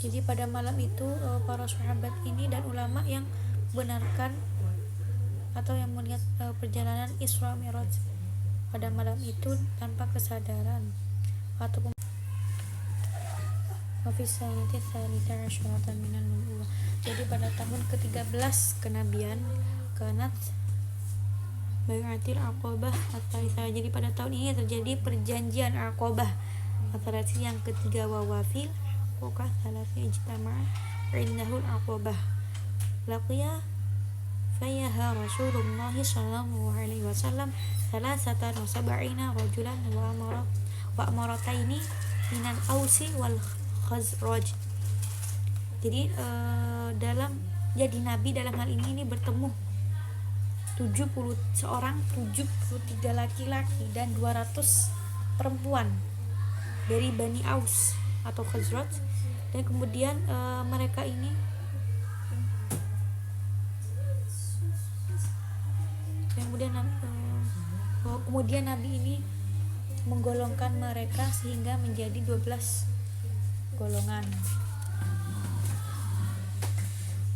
Jadi pada malam itu para sahabat ini dan ulama yang benarkan atau yang melihat perjalanan Isra Mi'raj pada malam itu tanpa kesadaran ataupun wafisanati tsanita asyarata minan nubuwah. Jadi pada tahun ke-13 kenabian kanat bai'atil aqabah at-tsalitsah. Jadi pada tahun ini terjadi perjanjian Aqabah at-tsalitsah yang ketiga. Wa wafil haqqaqah salasi ijtama'a indahul aqabah laqiya fayaha Rasulullah sallallahu alaihi wasallam salasatan wa sab'ina rajulan wa amarataini minal ausi wal khazraj. Jadi Nabi dalam hal ini bertemu 73 laki-laki dan 200 perempuan dari Bani Aus atau Khazraj, dan kemudian mereka ini kemudian Nabi ini menggolongkan mereka sehingga menjadi 12 golongan.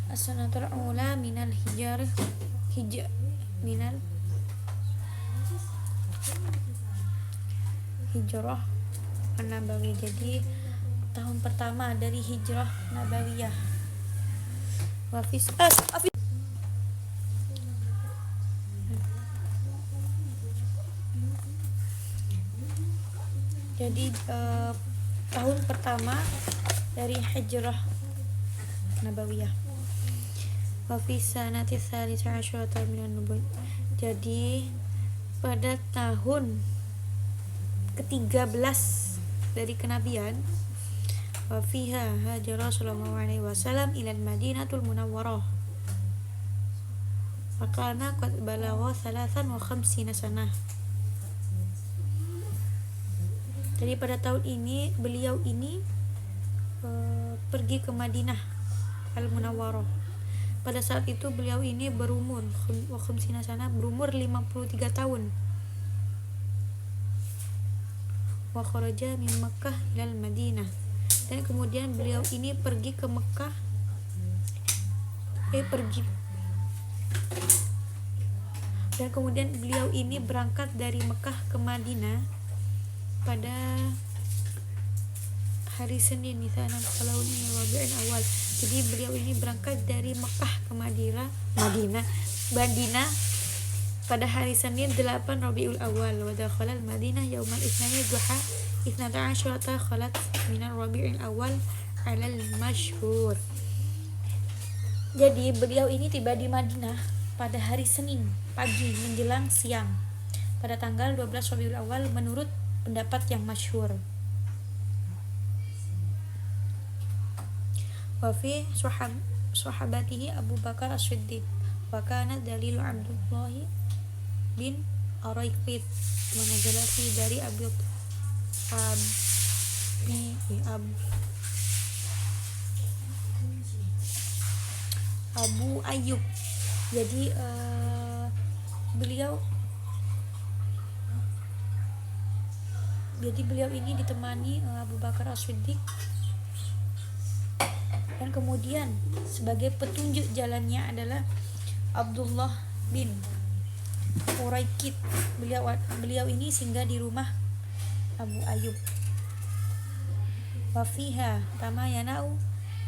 As-sanatul ula minal hijrah Nabawiyah. Jadi tahun pertama dari hijrah Nabawiyah. Jadi tahun pertama dari hijrah Nabawiyah. Wa fi sanati tsalitsa asyarata minan nubuwwah. Jadi pada tahun ke-13 dari kenabian, wa fiha hajara sallallahu alaihi wasallam ila Madinatul Munawwarah. Makana qad balagha 53 sanah. Jadi pada tahun ini beliau ini pergi ke Madinah Al-Munawwarah. Pada saat itu beliau ini berumur 53 tahun. Wa kharaja min Makkah ilal Madinah. Dan kemudian beliau ini pergi ke Mekah. Dan kemudian beliau ini berangkat dari Mekah ke Madinah pada hari Senin di sana Rabiul Awal. Jadi beliau ini berangkat dari Mekah ke Madinah pada hari Senin 8 Rabiul Awal. Wa dakhala al-Madinah yaumal Itsnain duha 12 khalat min Rabiul Awal 'ala al-masyhur. Jadi beliau ini tiba di Madinah pada hari Senin pagi menjelang siang pada tanggal 12 Rabiul Awal menurut pendapat yang masyhur. Wa fi sahabatihi Abu Bakar As-Siddiq wa kana dalil Abdullah bin Araiqit manazalati dari Abu Ayyub. Jadi beliau ini ditemani Abu Bakar As-Siddiq, dan kemudian sebagai petunjuk jalannya adalah Abdullah bin Uraiqit. Beliau ini singgah di rumah Abu Ayyub. Wa fiha tamayanau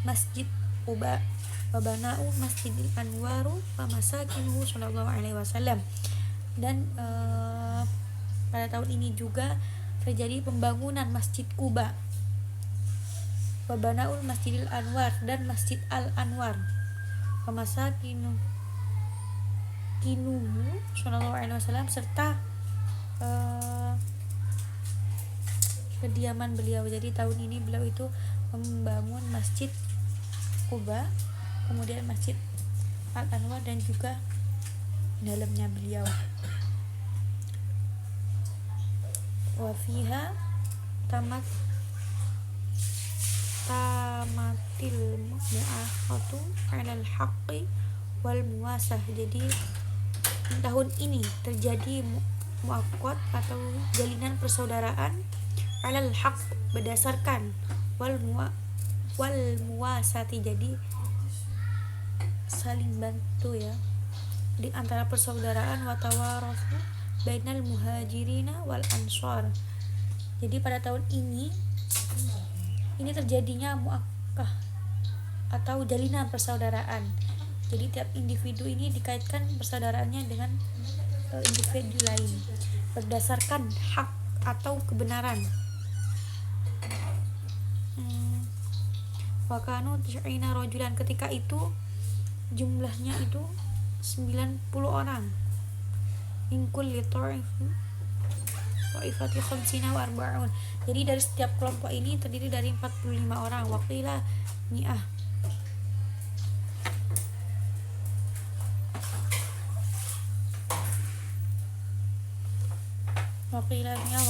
Masjid Quba wa banau Masjidil Anwaru wa masakinuhu sallallahu alaihi wasallam. Dan pada tahun ini juga terjadi pembangunan Masjid Quba, Wabanaul Masjidil Anwar dan Masjid Al-Anwar, Pemasakinuhu sallallahu alaihi wasallam, serta kediaman beliau. Jadi tahun ini beliau itu membangun Masjid Quba, kemudian Masjid Al-Anwar, dan juga dalamnya beliau. Wa fiha tamatil mu'ahatu 'alal haqqi wal muwasah. Jadi tahun ini terjadi mu'aqad atau jalinan persaudaraan 'alal haqq, berdasarkan wal muwasati, jadi saling bantu ya di antara persaudaraan, wa tawarasu bainal muhajirina wal ansar. Jadi pada tahun ini terjadinya mu'akkah atau jalinan persaudaraan. Jadi tiap individu ini dikaitkan persaudaraannya dengan individu lain berdasarkan hak atau kebenaran. Wakanu tis'ina rojulan, ketika itu jumlahnya itu 90 orang. Ingkul ta'ifati khamsina wa arba'un, jadi dari setiap kelompok ini terdiri dari 45 orang. Waqilah mi'ah,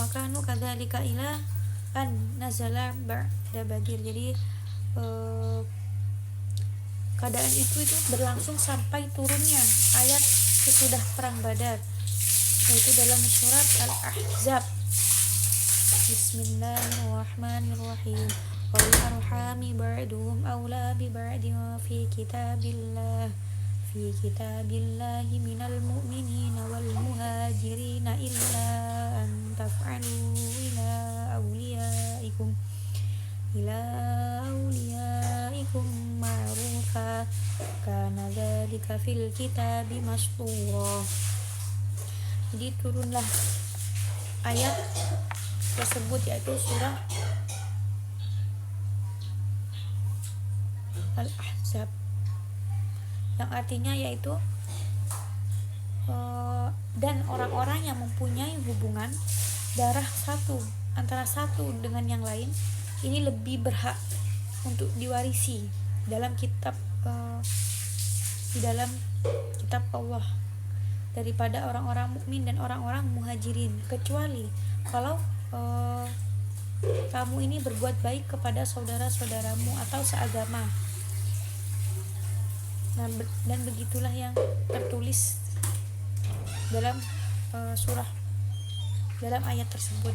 wakanu kadzalika ila an nazala ba'da Badir, jadi keadaan itu berlangsung sampai turunnya ayat sesudah perang Badar, yaitu dalam surat Al-Ahzab. Bismillahirrahmanirrahim. Wal arhami ba'duhum awla bi ba'din fi kitabillahi minal mu'minina wal muhajirina illa an taf'alu ila awliyaikum ma'rufa kana dzalika fil kitabi mastura. Jadi turunlah ayat tersebut, yaitu surah Al-Ahzab, yang artinya yaitu dan orang-orang yang mempunyai hubungan darah antara satu dengan yang lain ini lebih berhak untuk diwarisi dalam kitab di dalam kitab Allah daripada orang-orang mukmin dan orang-orang muhajirin, kecuali kalau kamu ini berbuat baik kepada saudara-saudaramu atau seagama. Nah, dan begitulah yang tertulis dalam dalam ayat tersebut.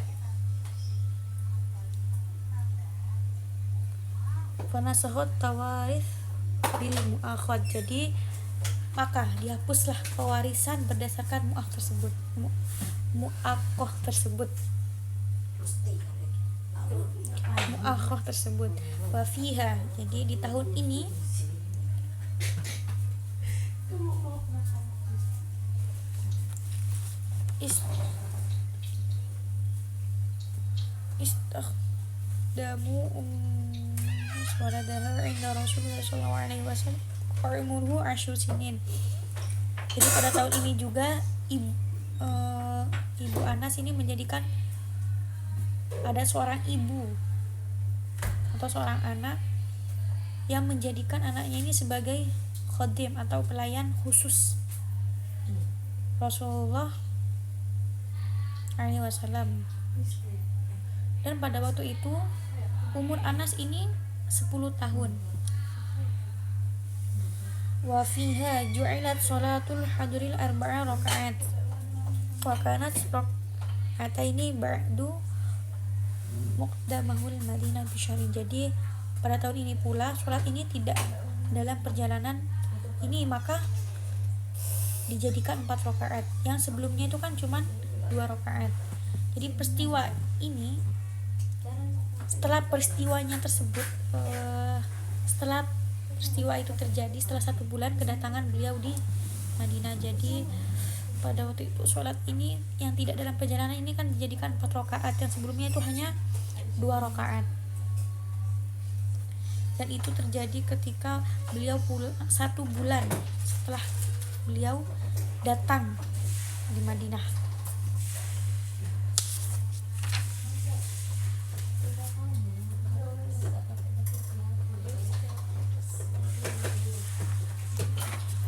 Fanasahot tawarith bil mu'akhad, jadi maka dihapuslah pewarisan berdasarkan mu'akhad tersebut. Wa fiha, jadi di tahun ini istakhdamu suara dahar inda Rasulullah SAW umurhu asyur sinin. Jadi pada tahun ini juga Ibu Anas ini menjadikan ada seorang ibu atau seorang anak yang menjadikan anaknya ini sebagai khodim atau pelayan khusus Rasulullah SAW. Dan pada waktu itu umur Anas ini 10 tahun. Wa fiha ju'ilat salatul hadril arba'a rakaat wa kanat raka'ataini ba'du muqdamahul Madinah bisyari. Jadi pada tahun ini pula sholat ini tidak dalam perjalanan ini, maka dijadikan 4 rakaat. Yang sebelumnya itu kan cuma 2 rakaat. Jadi peristiwa ini, setelah peristiwanya tersebut, setelah peristiwa itu terjadi, setelah 1 bulan kedatangan beliau di Madinah. Jadi pada waktu itu sholat ini yang tidak dalam perjalanan ini kan dijadikan 4 rakaat, yang sebelumnya itu hanya 2 rakaat. Dan itu terjadi ketika beliau 1 bulan setelah beliau datang di Madinah.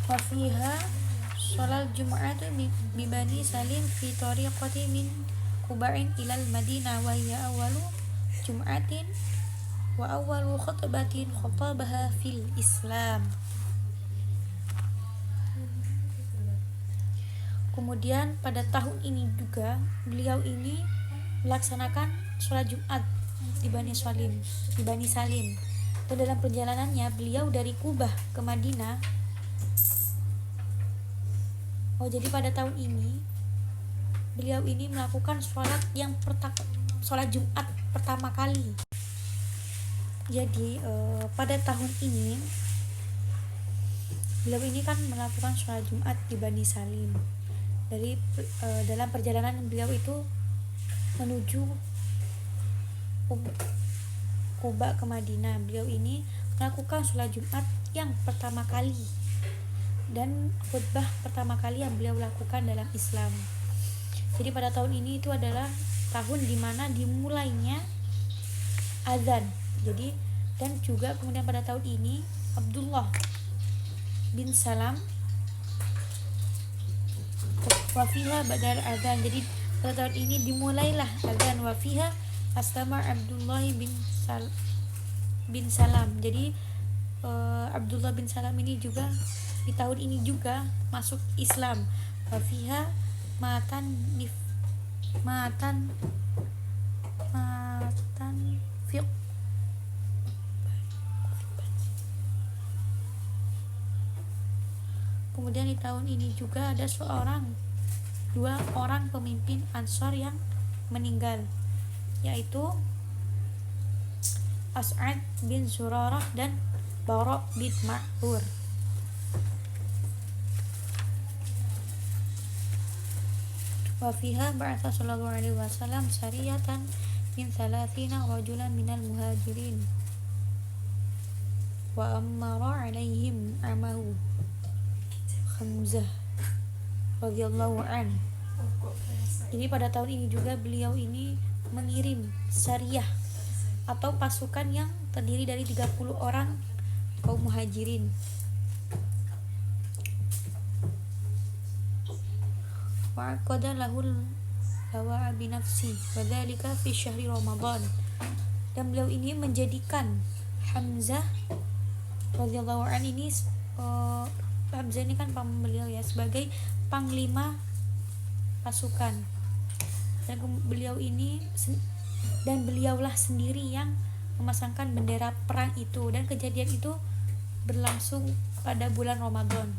Wafiha sholal Jum'at bi Bani Salim fi tariqati min Kuba'in ilal Madinah wa hiya awalu Jum'atin wa awalu khutbatin khutabaha fil Islam. Kemudian pada tahun ini juga beliau ini melaksanakan sholat Jumat di Bani Salim. Dan dalam perjalanannya beliau dari Kubah ke Madinah. Jadi pada tahun ini beliau ini melakukan sholat Jumat pertama kali. Jadi pada tahun ini beliau ini kan melakukan sholat Jumat di Bani Salim. dalam perjalanan beliau itu menuju Kuba ke Madinah. Beliau ini melakukan sholat Jumat yang pertama kali dan khutbah pertama kali yang beliau lakukan dalam Islam. Jadi pada tahun ini itu adalah tahun dimana dimulainya azan. Jadi dan juga kemudian pada tahun ini Abdullah bin Salam wafiha badal azan. Jadi pada tahun ini dimulailah azan wafiha aslama Abdullah bin Salam. Jadi Abdullah bin Salam ini juga di tahun ini juga masuk Islam. Wafiha matan fiq. Kemudian di tahun ini juga ada dua orang pemimpin Ansor yang meninggal, yaitu As'ad bin Zurarah dan Bara bin Ma'rur. Wa fiha ba'atha sallallahu alaihi wasallam sariyatan min 30 rajulan minal muhajirin wa ammara alaihim amahu Hamzah radhiyallahu an. Jadi pada tahun ini juga beliau ini mengirim sariyah atau pasukan yang terdiri dari 30 orang kaum muhajirin. Wa aqada lahul lawa'a bi nafsi wa dzalika fi syahri Ramadan. Dan beliau ini menjadikan Hamzah radhiyallahu an ini Hamzah ini kan paman beliau ya, sebagai panglima pasukan. Dan beliaulah sendiri yang memasangkan bendera perang itu, dan kejadian itu berlangsung pada bulan Ramadan.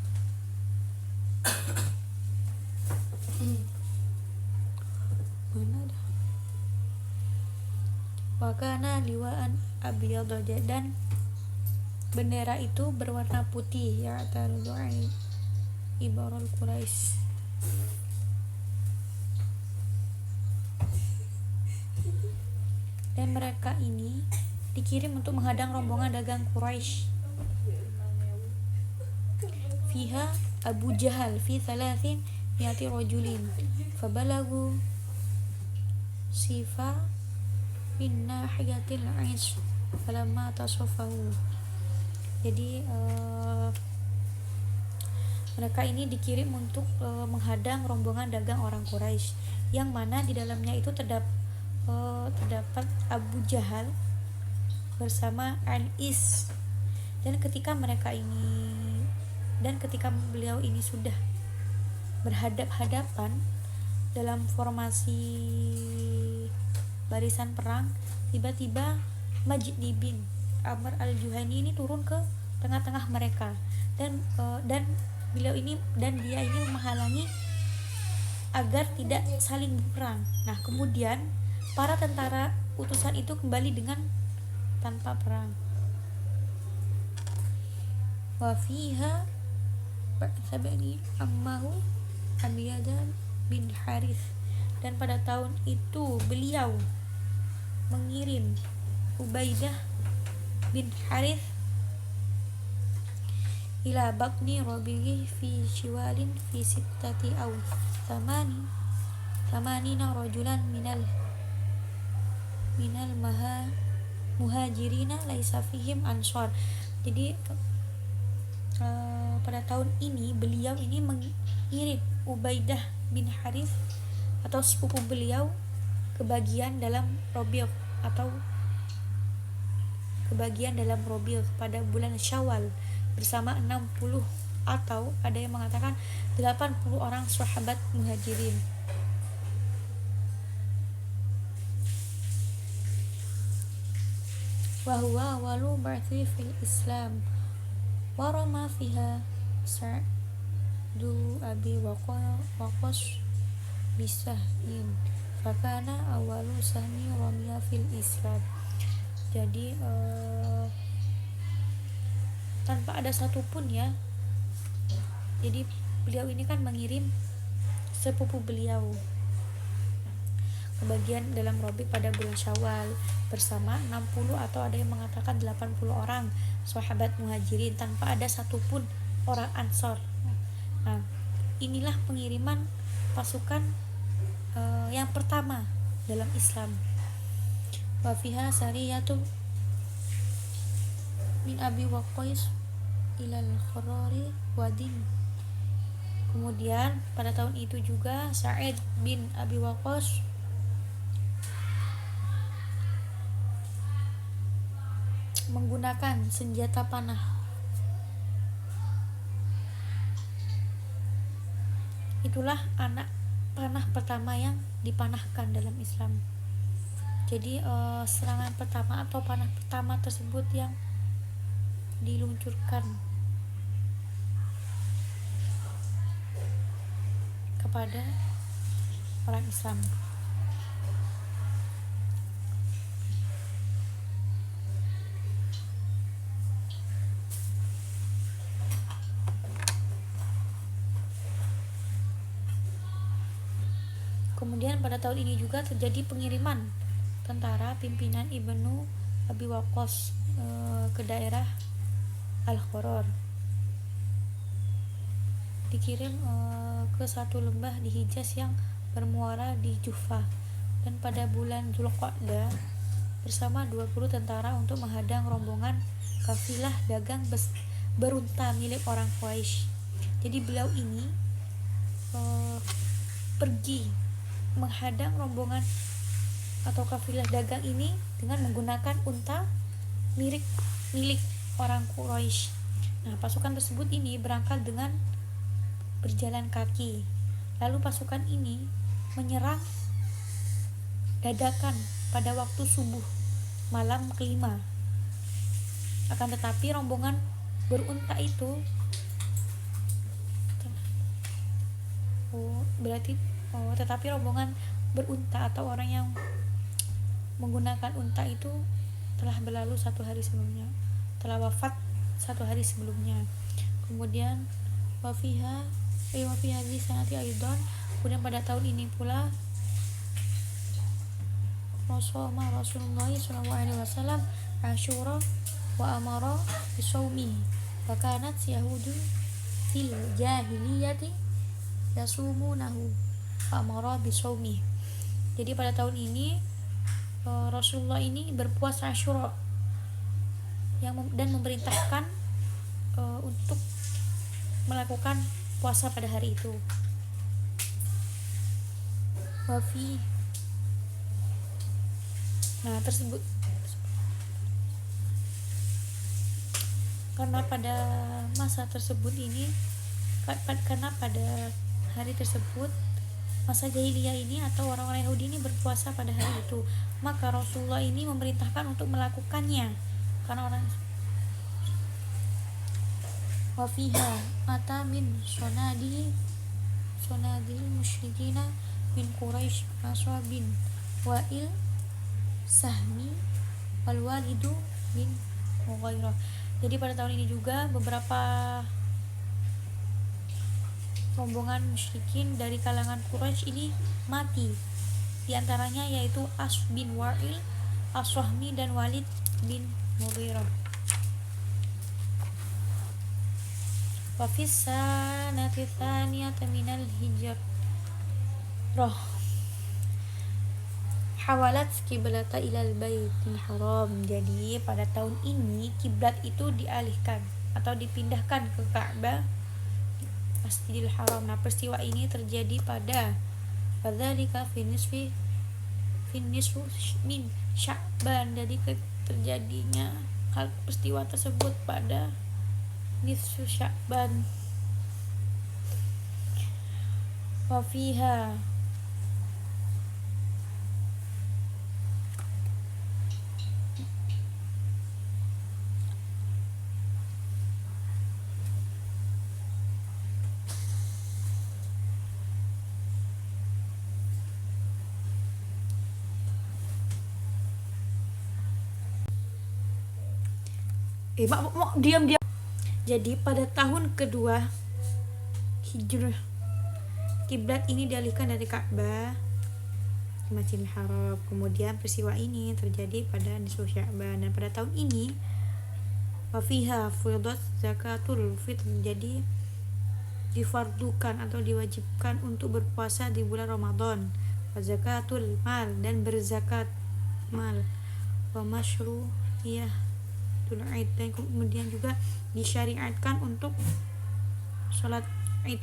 Mana dah? Wakana liwaan abyadha, dan bendera itu berwarna putih, ya tarudu'ai ibaral Quraisy. Dan mereka ini dikirim untuk menghadang rombongan dagang Quraisy. Fiha Abu Jahal fi 30 rajulin fabalagu sifa min nahiyatil ais falamma tasaffahu. Jadi mereka ini dikirim untuk menghadang rombongan dagang orang Quraisy, yang mana di dalamnya itu terdapat Abu Jahal bersama Anis. Dan ketika beliau ini sudah berhadap-hadapan dalam formasi barisan perang, tiba-tiba Majd bin Amr al-Juhani ini turun ke tengah-tengah mereka, dan dia ini menghalangi agar tidak saling berperang. Nah, kemudian para tentara utusan itu kembali dengan tanpa perang. Wa fiha ba'tsabani ammahu Abiyadan bin Harith. Dan pada tahun itu beliau mengirim Ubaidah bin Harith ila Bakni Rabi'i fi Shiwalin fi sittati aw tamanina rajulan minal muhajirina laisa fihim ansor. Jadi pada tahun ini beliau ini mengirim Ubaidah bin Harith atau sepupu beliau kebagian dalam Rabi' pada bulan Syawal bersama 60 atau ada yang mengatakan 80 orang sahabat muhajirin. Wa huwa awalu ba'thi fil Islam wa rama fiha Sa'du Abi Waqqas bisahmin fakana awalu sahmi ramiya fil Islam. Jadi tanpa ada satupun ya, jadi beliau ini kan mengirim sepupu beliau. Kebagian dalam Rabi' pada bulan Syawal bersama 60 atau ada yang mengatakan 80 orang sahabat Muhajirin tanpa ada satupun orang Ansor. Nah, inilah pengiriman pasukan yang pertama dalam Islam. Wa fiha sariyatu min Abi Waqqas ilal Kharari wadin. Kemudian pada tahun itu juga Sa'id bin Abi Waqqas menggunakan senjata panah. Itulah anak panah pertama yang dipanahkan dalam Islam. Jadi serangan pertama atau panah pertama tersebut yang diluncurkan kepada orang Islam. Kemudian pada tahun ini juga terjadi pengiriman tentara pimpinan Ibnu Abi Waqqas ke daerah Al-Qaror. Dikirim ke satu lembah di Hijaz yang bermuara di Jufa, dan pada bulan Dzulqa'dah bersama 20 tentara untuk menghadang rombongan kafilah dagang berunta milik orang Quraisy. Jadi beliau ini pergi menghadang rombongan atau kafilah dagang ini dengan menggunakan unta milik orang Quraisy. Nah, pasukan tersebut ini berangkat dengan berjalan kaki. Lalu pasukan ini menyerang dadakan pada waktu subuh malam kelima. Akan tetapi rombongan berunta itu tetapi rombongan berunta atau orang yang menggunakan unta itu telah berlalu telah wafat 1 hari sebelumnya. Kemudian wafiha di sanati aidan, kemudian pada tahun ini pula Rasulullah SAW Asyura wa amara bisawmi wa kanat yahudu fil jahiliyati yasumunahu wa amara bisawmi. Jadi pada tahun ini Rasulullah ini berpuasa Asyura dan memerintahkan untuk melakukan puasa pada hari itu. Tersebut karena pada masa tersebut ini karena pada hari tersebut masa jahiliyah ini atau orang-orang Yahudi ini berpuasa pada hari itu, maka Rasulullah ini memerintahkan untuk melakukannya karena orang wafiha mata min sonadil musyrikina min Quraisy Aswa bin Wa'il Sahmi wal Walidu bin Mughairah. Jadi pada tahun ini juga beberapa rombongan musyrikin dari kalangan Quraisy ini mati. Di antaranya yaitu As bin Wa'il, As-Sahmi dan Walid bin Mughirah. Wa fis sanati tsaniyati minal hijrah hawalat kiblata ilal baitil haram. Jadi pada tahun ini kiblat itu dialihkan atau dipindahkan ke Ka'bah, Masjidil Haram. Nah, peristiwa ini terjadi pada dzalika fi nisfi min Sya'ban. Jadi terjadinya hal peristiwa tersebut pada nisfu Sya'ban. Wa fiha diam. Jadi pada tahun kedua Hijrah kiblat ini dialihkan dari Ka'bah ke Masjidil Haram. Kemudian peristiwa ini terjadi pada nisfu Sya'ban, dan pada tahun ini wafiha furidat zakatul fitr, jadi difardukan atau diwajibkan untuk berpuasa di bulan Ramadan, wa zakatul mal, dan berzakat mal, wa masyru'iyah tul Id, dan kemudian juga disyariatkan untuk sholat Id.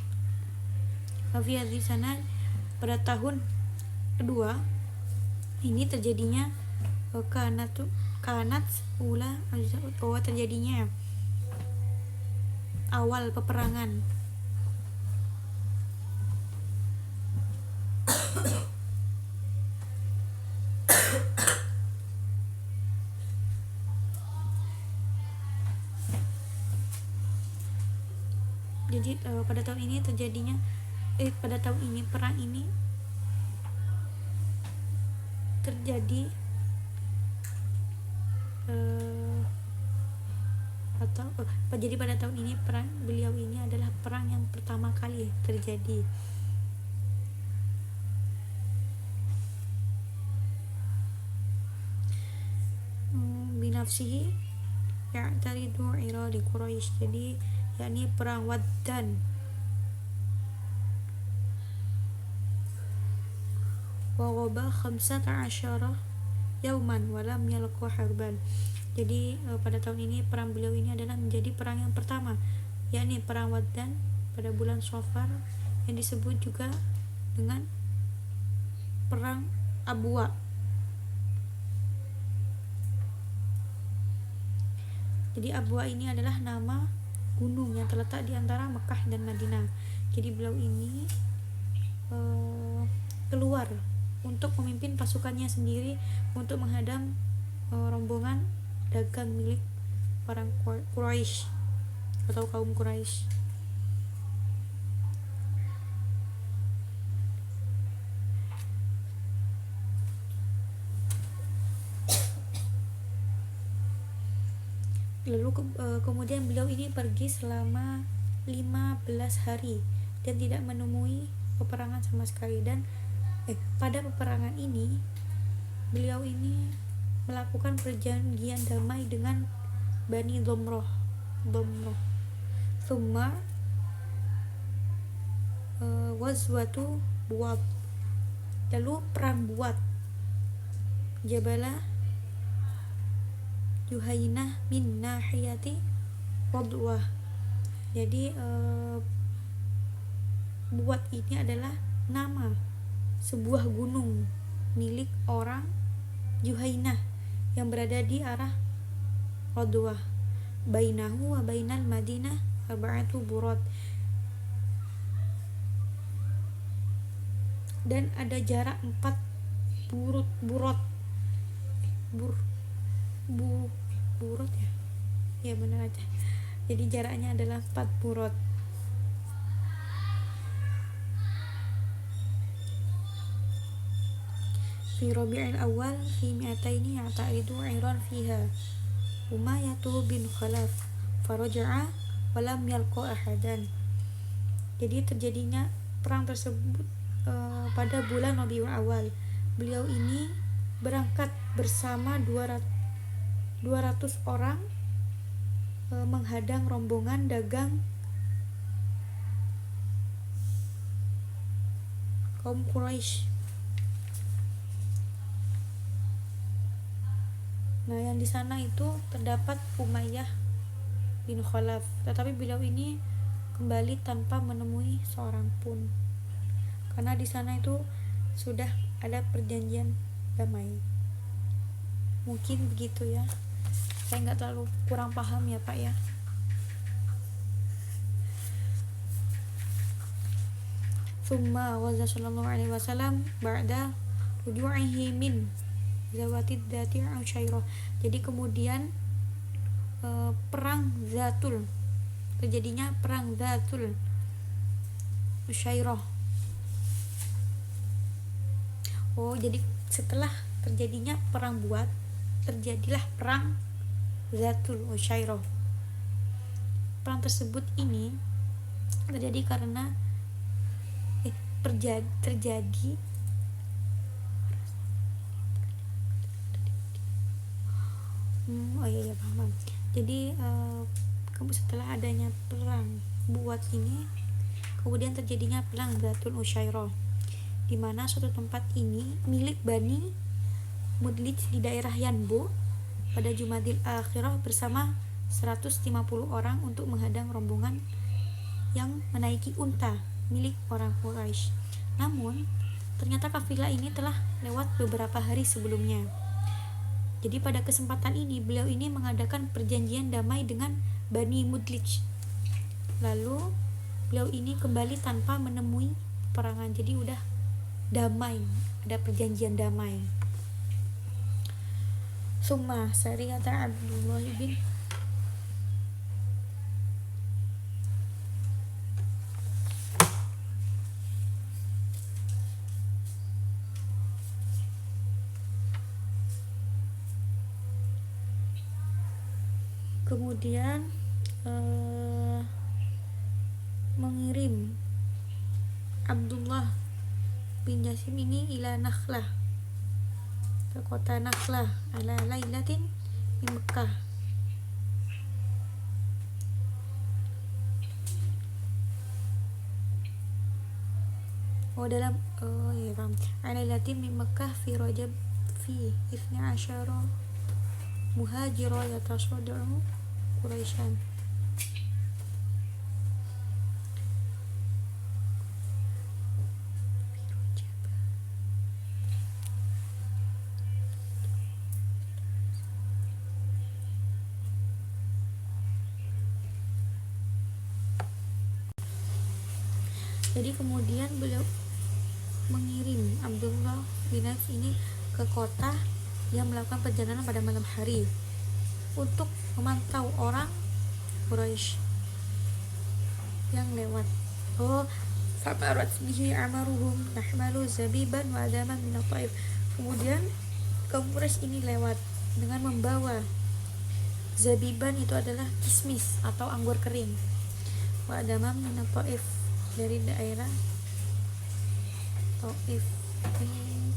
Wafiha di sana pada tahun kedua ini terjadinya kanat ula bahwa terjadinya awal peperangan. Jadi pada tahun ini terjadinya pada tahun ini perang ini terjadi jadi pada tahun ini perang beliau ini adalah perang yang pertama kali terjadi. Binafsihi ya'taridu iradi Quraisy, jadi yakni perang Waddan. Wa ghaba 15 yauman wa lam yalqa harban. Jadi pada tahun ini perang beliau ini adalah menjadi perang yang pertama, yakni perang Waddan pada bulan Safar, yang disebut juga dengan perang Abwa. Jadi Abwa ini adalah nama gunung yang terletak di antara Mekah dan Madinah. Jadi beliau ini keluar untuk memimpin pasukannya sendiri untuk menghadang rombongan dagang milik orang Quraisy atau kaum Quraisy. Lalu kemudian beliau ini pergi selama 15 hari dan tidak menemui peperangan sama sekali. Dan pada peperangan ini beliau ini melakukan perjanjian damai dengan Bani Dhomroh. Thumma wazwatu Buwat, lalu perang Buwat, Jabala Juhainah min nahiyati Wadwah. Jadi Buwat ini adalah nama sebuah gunung milik orang Juhainah yang berada di arah Wadwah. Bainahu wa bainal Madinah arba'atu burad, dan ada jarak 4 burot ya benar aja. Jadi jaraknya adalah 4 burot. Fi Rabi'il Awal fi mi'ataini ya'taridu Iran fiha Umayyah bin Khalaf faraja'a wa lam yalqa ahadan. Jadi terjadinya perang tersebut pada bulan Rabiul Awal. Beliau ini berangkat bersama 200 orang menghadang rombongan dagang kaum Quraisy. Nah, yang di sana itu terdapat Umayyah bin Khalaf, tetapi beliau ini kembali tanpa menemui seorang pun, karena di sana itu sudah ada perjanjian damai. Mungkin begitu ya, saya nggak terlalu kurang paham ya Pak ya. Thumma waza sallallahu alaihi wasallam ba'da ruju'ihi min zawatid dati Usyairah. Jadi kemudian perang Zatul, terjadinya perang Zatul Usyairah. Jadi setelah terjadinya perang Buat, terjadilah perang Zatul Usyairah. Perang tersebut ini terjadi karena terjadi oh iya paham. Jadi setelah adanya perang buat ini, kemudian terjadinya perang Zatul Usyairah, di mana suatu tempat ini milik Bani Mudlij di daerah Yanbu pada Jumadil Akhirah bersama 150 orang untuk menghadang rombongan yang menaiki unta milik orang Quraisy. Namun ternyata kafilah ini telah lewat beberapa hari sebelumnya. Jadi pada kesempatan ini beliau ini mengadakan perjanjian damai dengan Bani Mudlij. Lalu beliau ini kembali tanpa menemui perangan. Jadi udah damai, ada perjanjian damai. Summa Sariyata Abdullah bin kemudian mengirim Abdullah bin Jasim ini ila Nakhlah, ke kota Nakhlah, ala lailatin di Mekah. Ala lailatin di Mekah fi Rajab fi 12 muhajirah yatasoda'u Quraisyan. Jadi kemudian beliau mengirim Abdullah bin Jasim ini ke kota yang melakukan perjalanan pada malam hari untuk memantau orang Quraisy yang lewat. Famarat bihi amaruhum nahmalu zabiban wa adaman min at-Taif. Kemudian kaum Quraisy ini lewat dengan membawa zabiban, itu adalah kismis atau anggur kering, wa adaman min at-Taif, dari daerah Taif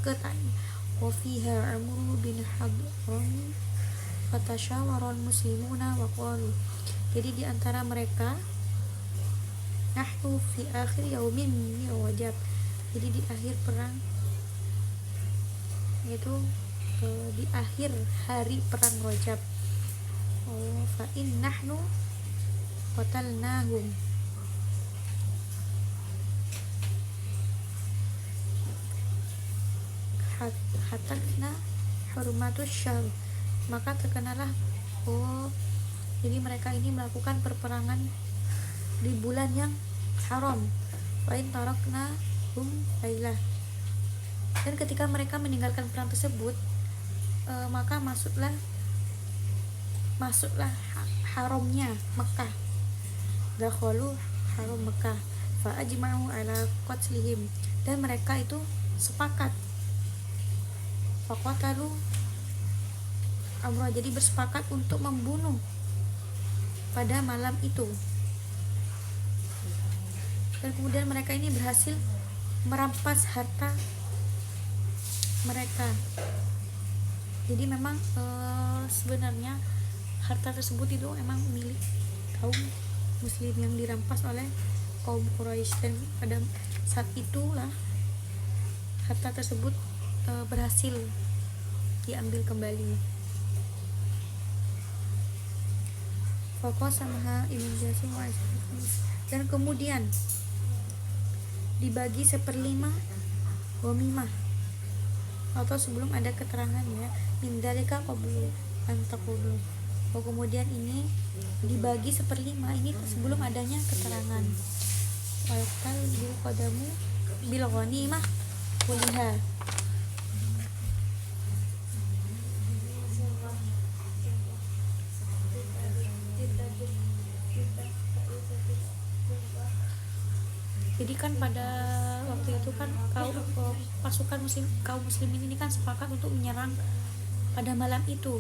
ke Taif. Wa fiha Amr bin Hadram fatashawara al-muslimuna wa qalu. Jadi di antara mereka nahnu fi akhir yaumin min Rajab. Jadi di akhir perang, yaitu di akhir hari perang Rajab. Fa in nahnu qatalnahum. Hatakna hurmatus syahr, maka terkenalah jadi mereka ini melakukan perperangan di bulan yang haram. Wa in tarakna hum lailah, dan ketika mereka meninggalkan perang tersebut, maka masuklah haramnya Mekah, dakhalu haram Mekah, fa ajma'u ala qatlihim, dan mereka itu sepakat, faqatalu Amr, jadi bersepakat untuk membunuh pada malam itu. Dan kemudian mereka ini berhasil merampas harta mereka. Jadi memang sebenarnya harta tersebut itu memang milik kaum muslim yang dirampas oleh kaum Quraisy, dan pada saat itulah harta tersebut berhasil diambil kembali. Faqasamaha Ibn Jasim wa dan kemudian dibagi 1/5 ghamimah, atau sebelum ada keterangan ya, min dzalika qablu an taqulu. Kemudian ini dibagi 1/5 ini sebelum adanya keterangan. Waqtal bil qadamu bil ghanimah kuliha. Jadi kan pada waktu itu kan pasukan kaum muslimin ini kan sepakat untuk menyerang pada malam itu.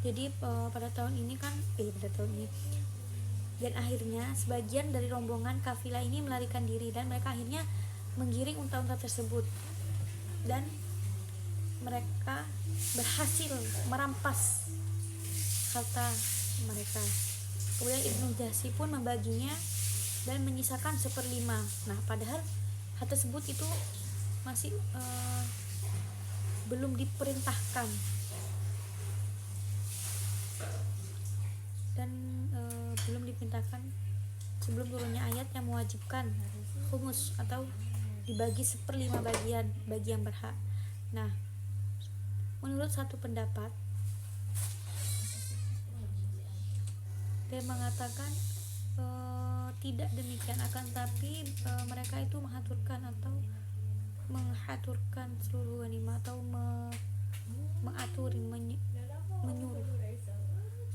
Jadi pada tahun ini Dan akhirnya sebagian dari rombongan kafilah ini melarikan diri dan mereka akhirnya menggiring unta-unta tersebut dan mereka berhasil merampas harta mereka. Kemudian Ibnu Jahsy pun membaginya dan menyisakan 1/5. Nah, padahal hal tersebut itu masih belum diperintahkan dan belum diperintahkan sebelum turunnya ayat yang mewajibkan khumus atau dibagi 1/5 bagian bagi yang berhak. Nah, menurut satu pendapat dia mengatakan tidak demikian, akan tapi mereka itu mengaturkan seluruh ghanimah atau menyuruh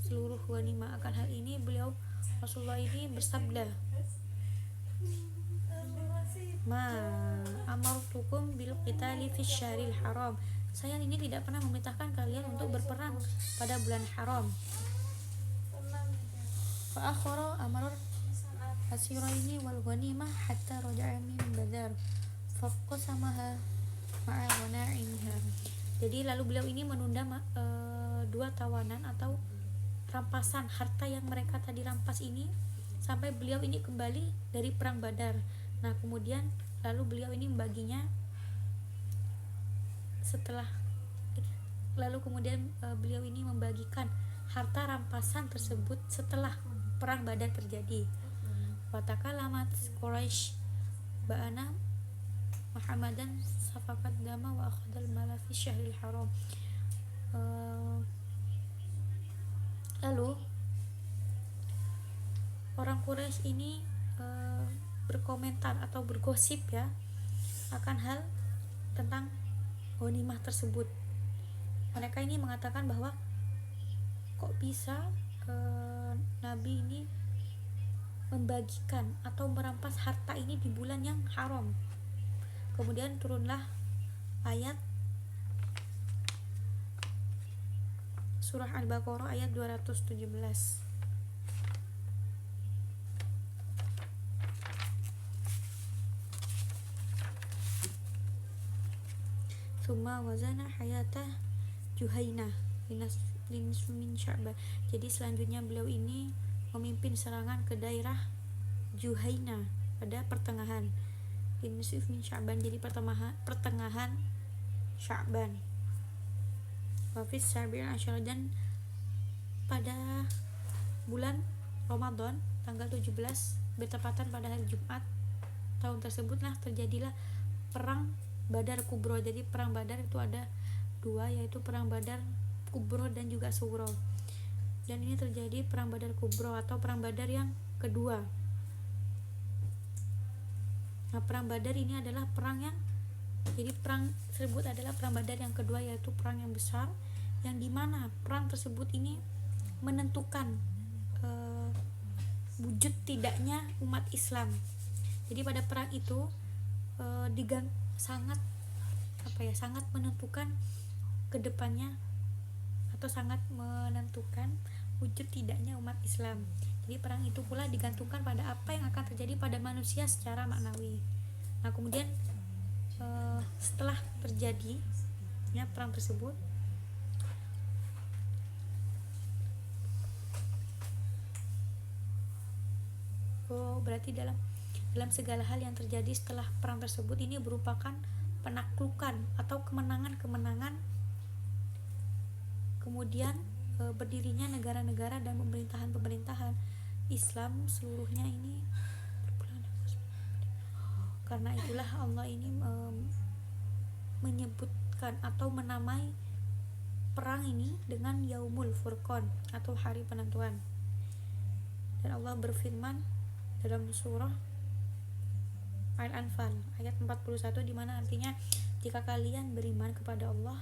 seluruh ghanimah. Akan hal ini Rasulullah ini bersabda, ma amartukum bil qitali fi syahril haram, saya ini tidak pernah memerintahkan kalian untuk berperang pada bulan haram. Fa akhara amar asiraini wal ghanimah hatta raja'a min badar faqasamaha ma'a ghana'imha. Jadi lalu beliau ini menunda dua tawanan atau rampasan harta yang mereka tadi rampas ini sampai beliau ini kembali dari perang Badar. Nah, kemudian lalu beliau ini membaginya beliau ini membagikan harta rampasan tersebut setelah perang Badar terjadi. Watakalamat Quraisy ba'ana Muhammadan safakat dama wa akhadal mala fi syahril haram. Lalu orang Quraisy ini berkomentar atau bergosip ya akan hal tentang ghanimah tersebut. Mereka ini mengatakan bahwa kok bisa Nabi ini membagikan atau merampas harta ini di bulan yang haram. Kemudian turunlah ayat surah Al-Baqarah ayat 217. Summa wazana hayatah Juhainah linis min Sya'ban. Jadi selanjutnya beliau ini memimpin serangan ke daerah Juhainah pada pertengahan linis min Sya'ban, jadi pertengahan Sya'ban. Wafis Sabi'il Asyar, dan pada bulan Ramadan tanggal 17 bertepatan pada hari Jumat tahun tersebutlah terjadilah perang Badar Kubro. Jadi perang Badar itu ada dua, yaitu perang Badar Kubro dan juga Sugro. Dan ini terjadi perang Badar Kubro atau perang Badar yang kedua. Nah, perang Badar ini adalah perang tersebut adalah perang Badar yang kedua, yaitu perang yang besar yang dimana perang tersebut ini menentukan wujud tidaknya umat Islam. Jadi pada perang itu sangat menentukan kedepannya atau sangat menentukan wujud tidaknya umat Islam. Jadi perang itu pula digantungkan pada apa yang akan terjadi pada manusia secara maknawi. Nah, kemudian setelah terjadi perang tersebut, berarti dalam segala hal yang terjadi setelah perang tersebut ini merupakan penaklukan atau kemenangan-kemenangan, kemudian berdirinya negara-negara dan pemerintahan Islam seluruhnya ini. Karena itulah Allah ini menyebutkan atau menamai perang ini dengan Yaumul Furqan atau hari penentuan. Dan Allah berfirman dalam surah Al-Anfal ayat 41, di mana artinya, jika kalian beriman kepada Allah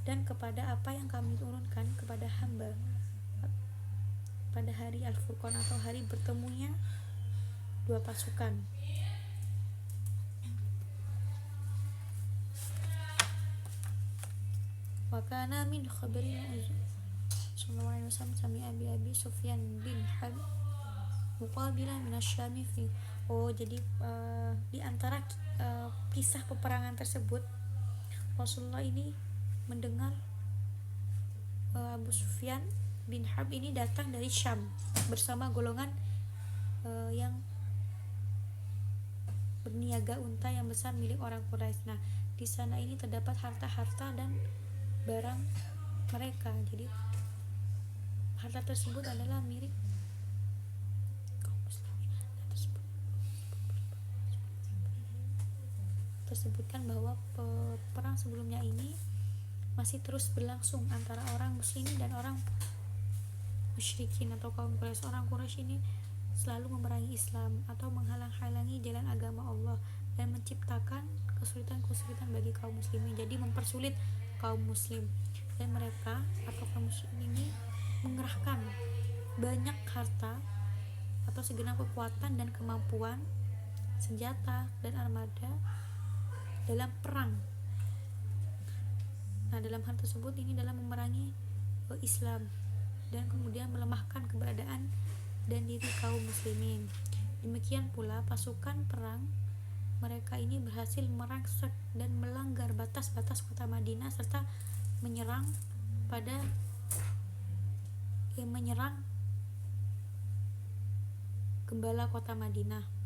dan kepada apa yang kami turunkan kepada hamba pada hari Al-Furqan atau hari bertemunya dua pasukan. Wa kana min khabari sallallahu alaihi wasallam sami Abi Sufyan bin Harb muqabilan minasyami fi. Oh, jadi di antara kisah peperangan tersebut Rasulullah ini mendengar Abu Sufyan bin Harb ini datang dari Syam bersama golongan yang berniaga unta yang besar milik orang Quraisy. Nah, di sana ini terdapat harta-harta dan barang mereka. Jadi harta tersebut adalah milik kaum muslimin. Tersebutkan bahwa perang sebelumnya ini masih terus berlangsung antara orang muslimin dan orang musyrikin atau kaum Quraisy. Orang Quraisy ini selalu memerangi Islam atau menghalang-halangi jalan agama Allah dan menciptakan kesulitan-kesulitan bagi kaum muslimin, jadi mempersulit kaum muslim. Dan mereka atau kaum muslim ini mengerahkan banyak harta atau segenap kekuatan dan kemampuan, senjata dan armada dalam perang. Nah, dalam hal tersebut ini dalam memerangi Islam dan kemudian melemahkan keberadaan dan diri kaum muslimin. Demikian pula pasukan perang mereka ini berhasil merangsek dan melanggar batas-batas kota Madinah serta menyerang gembala kota Madinah.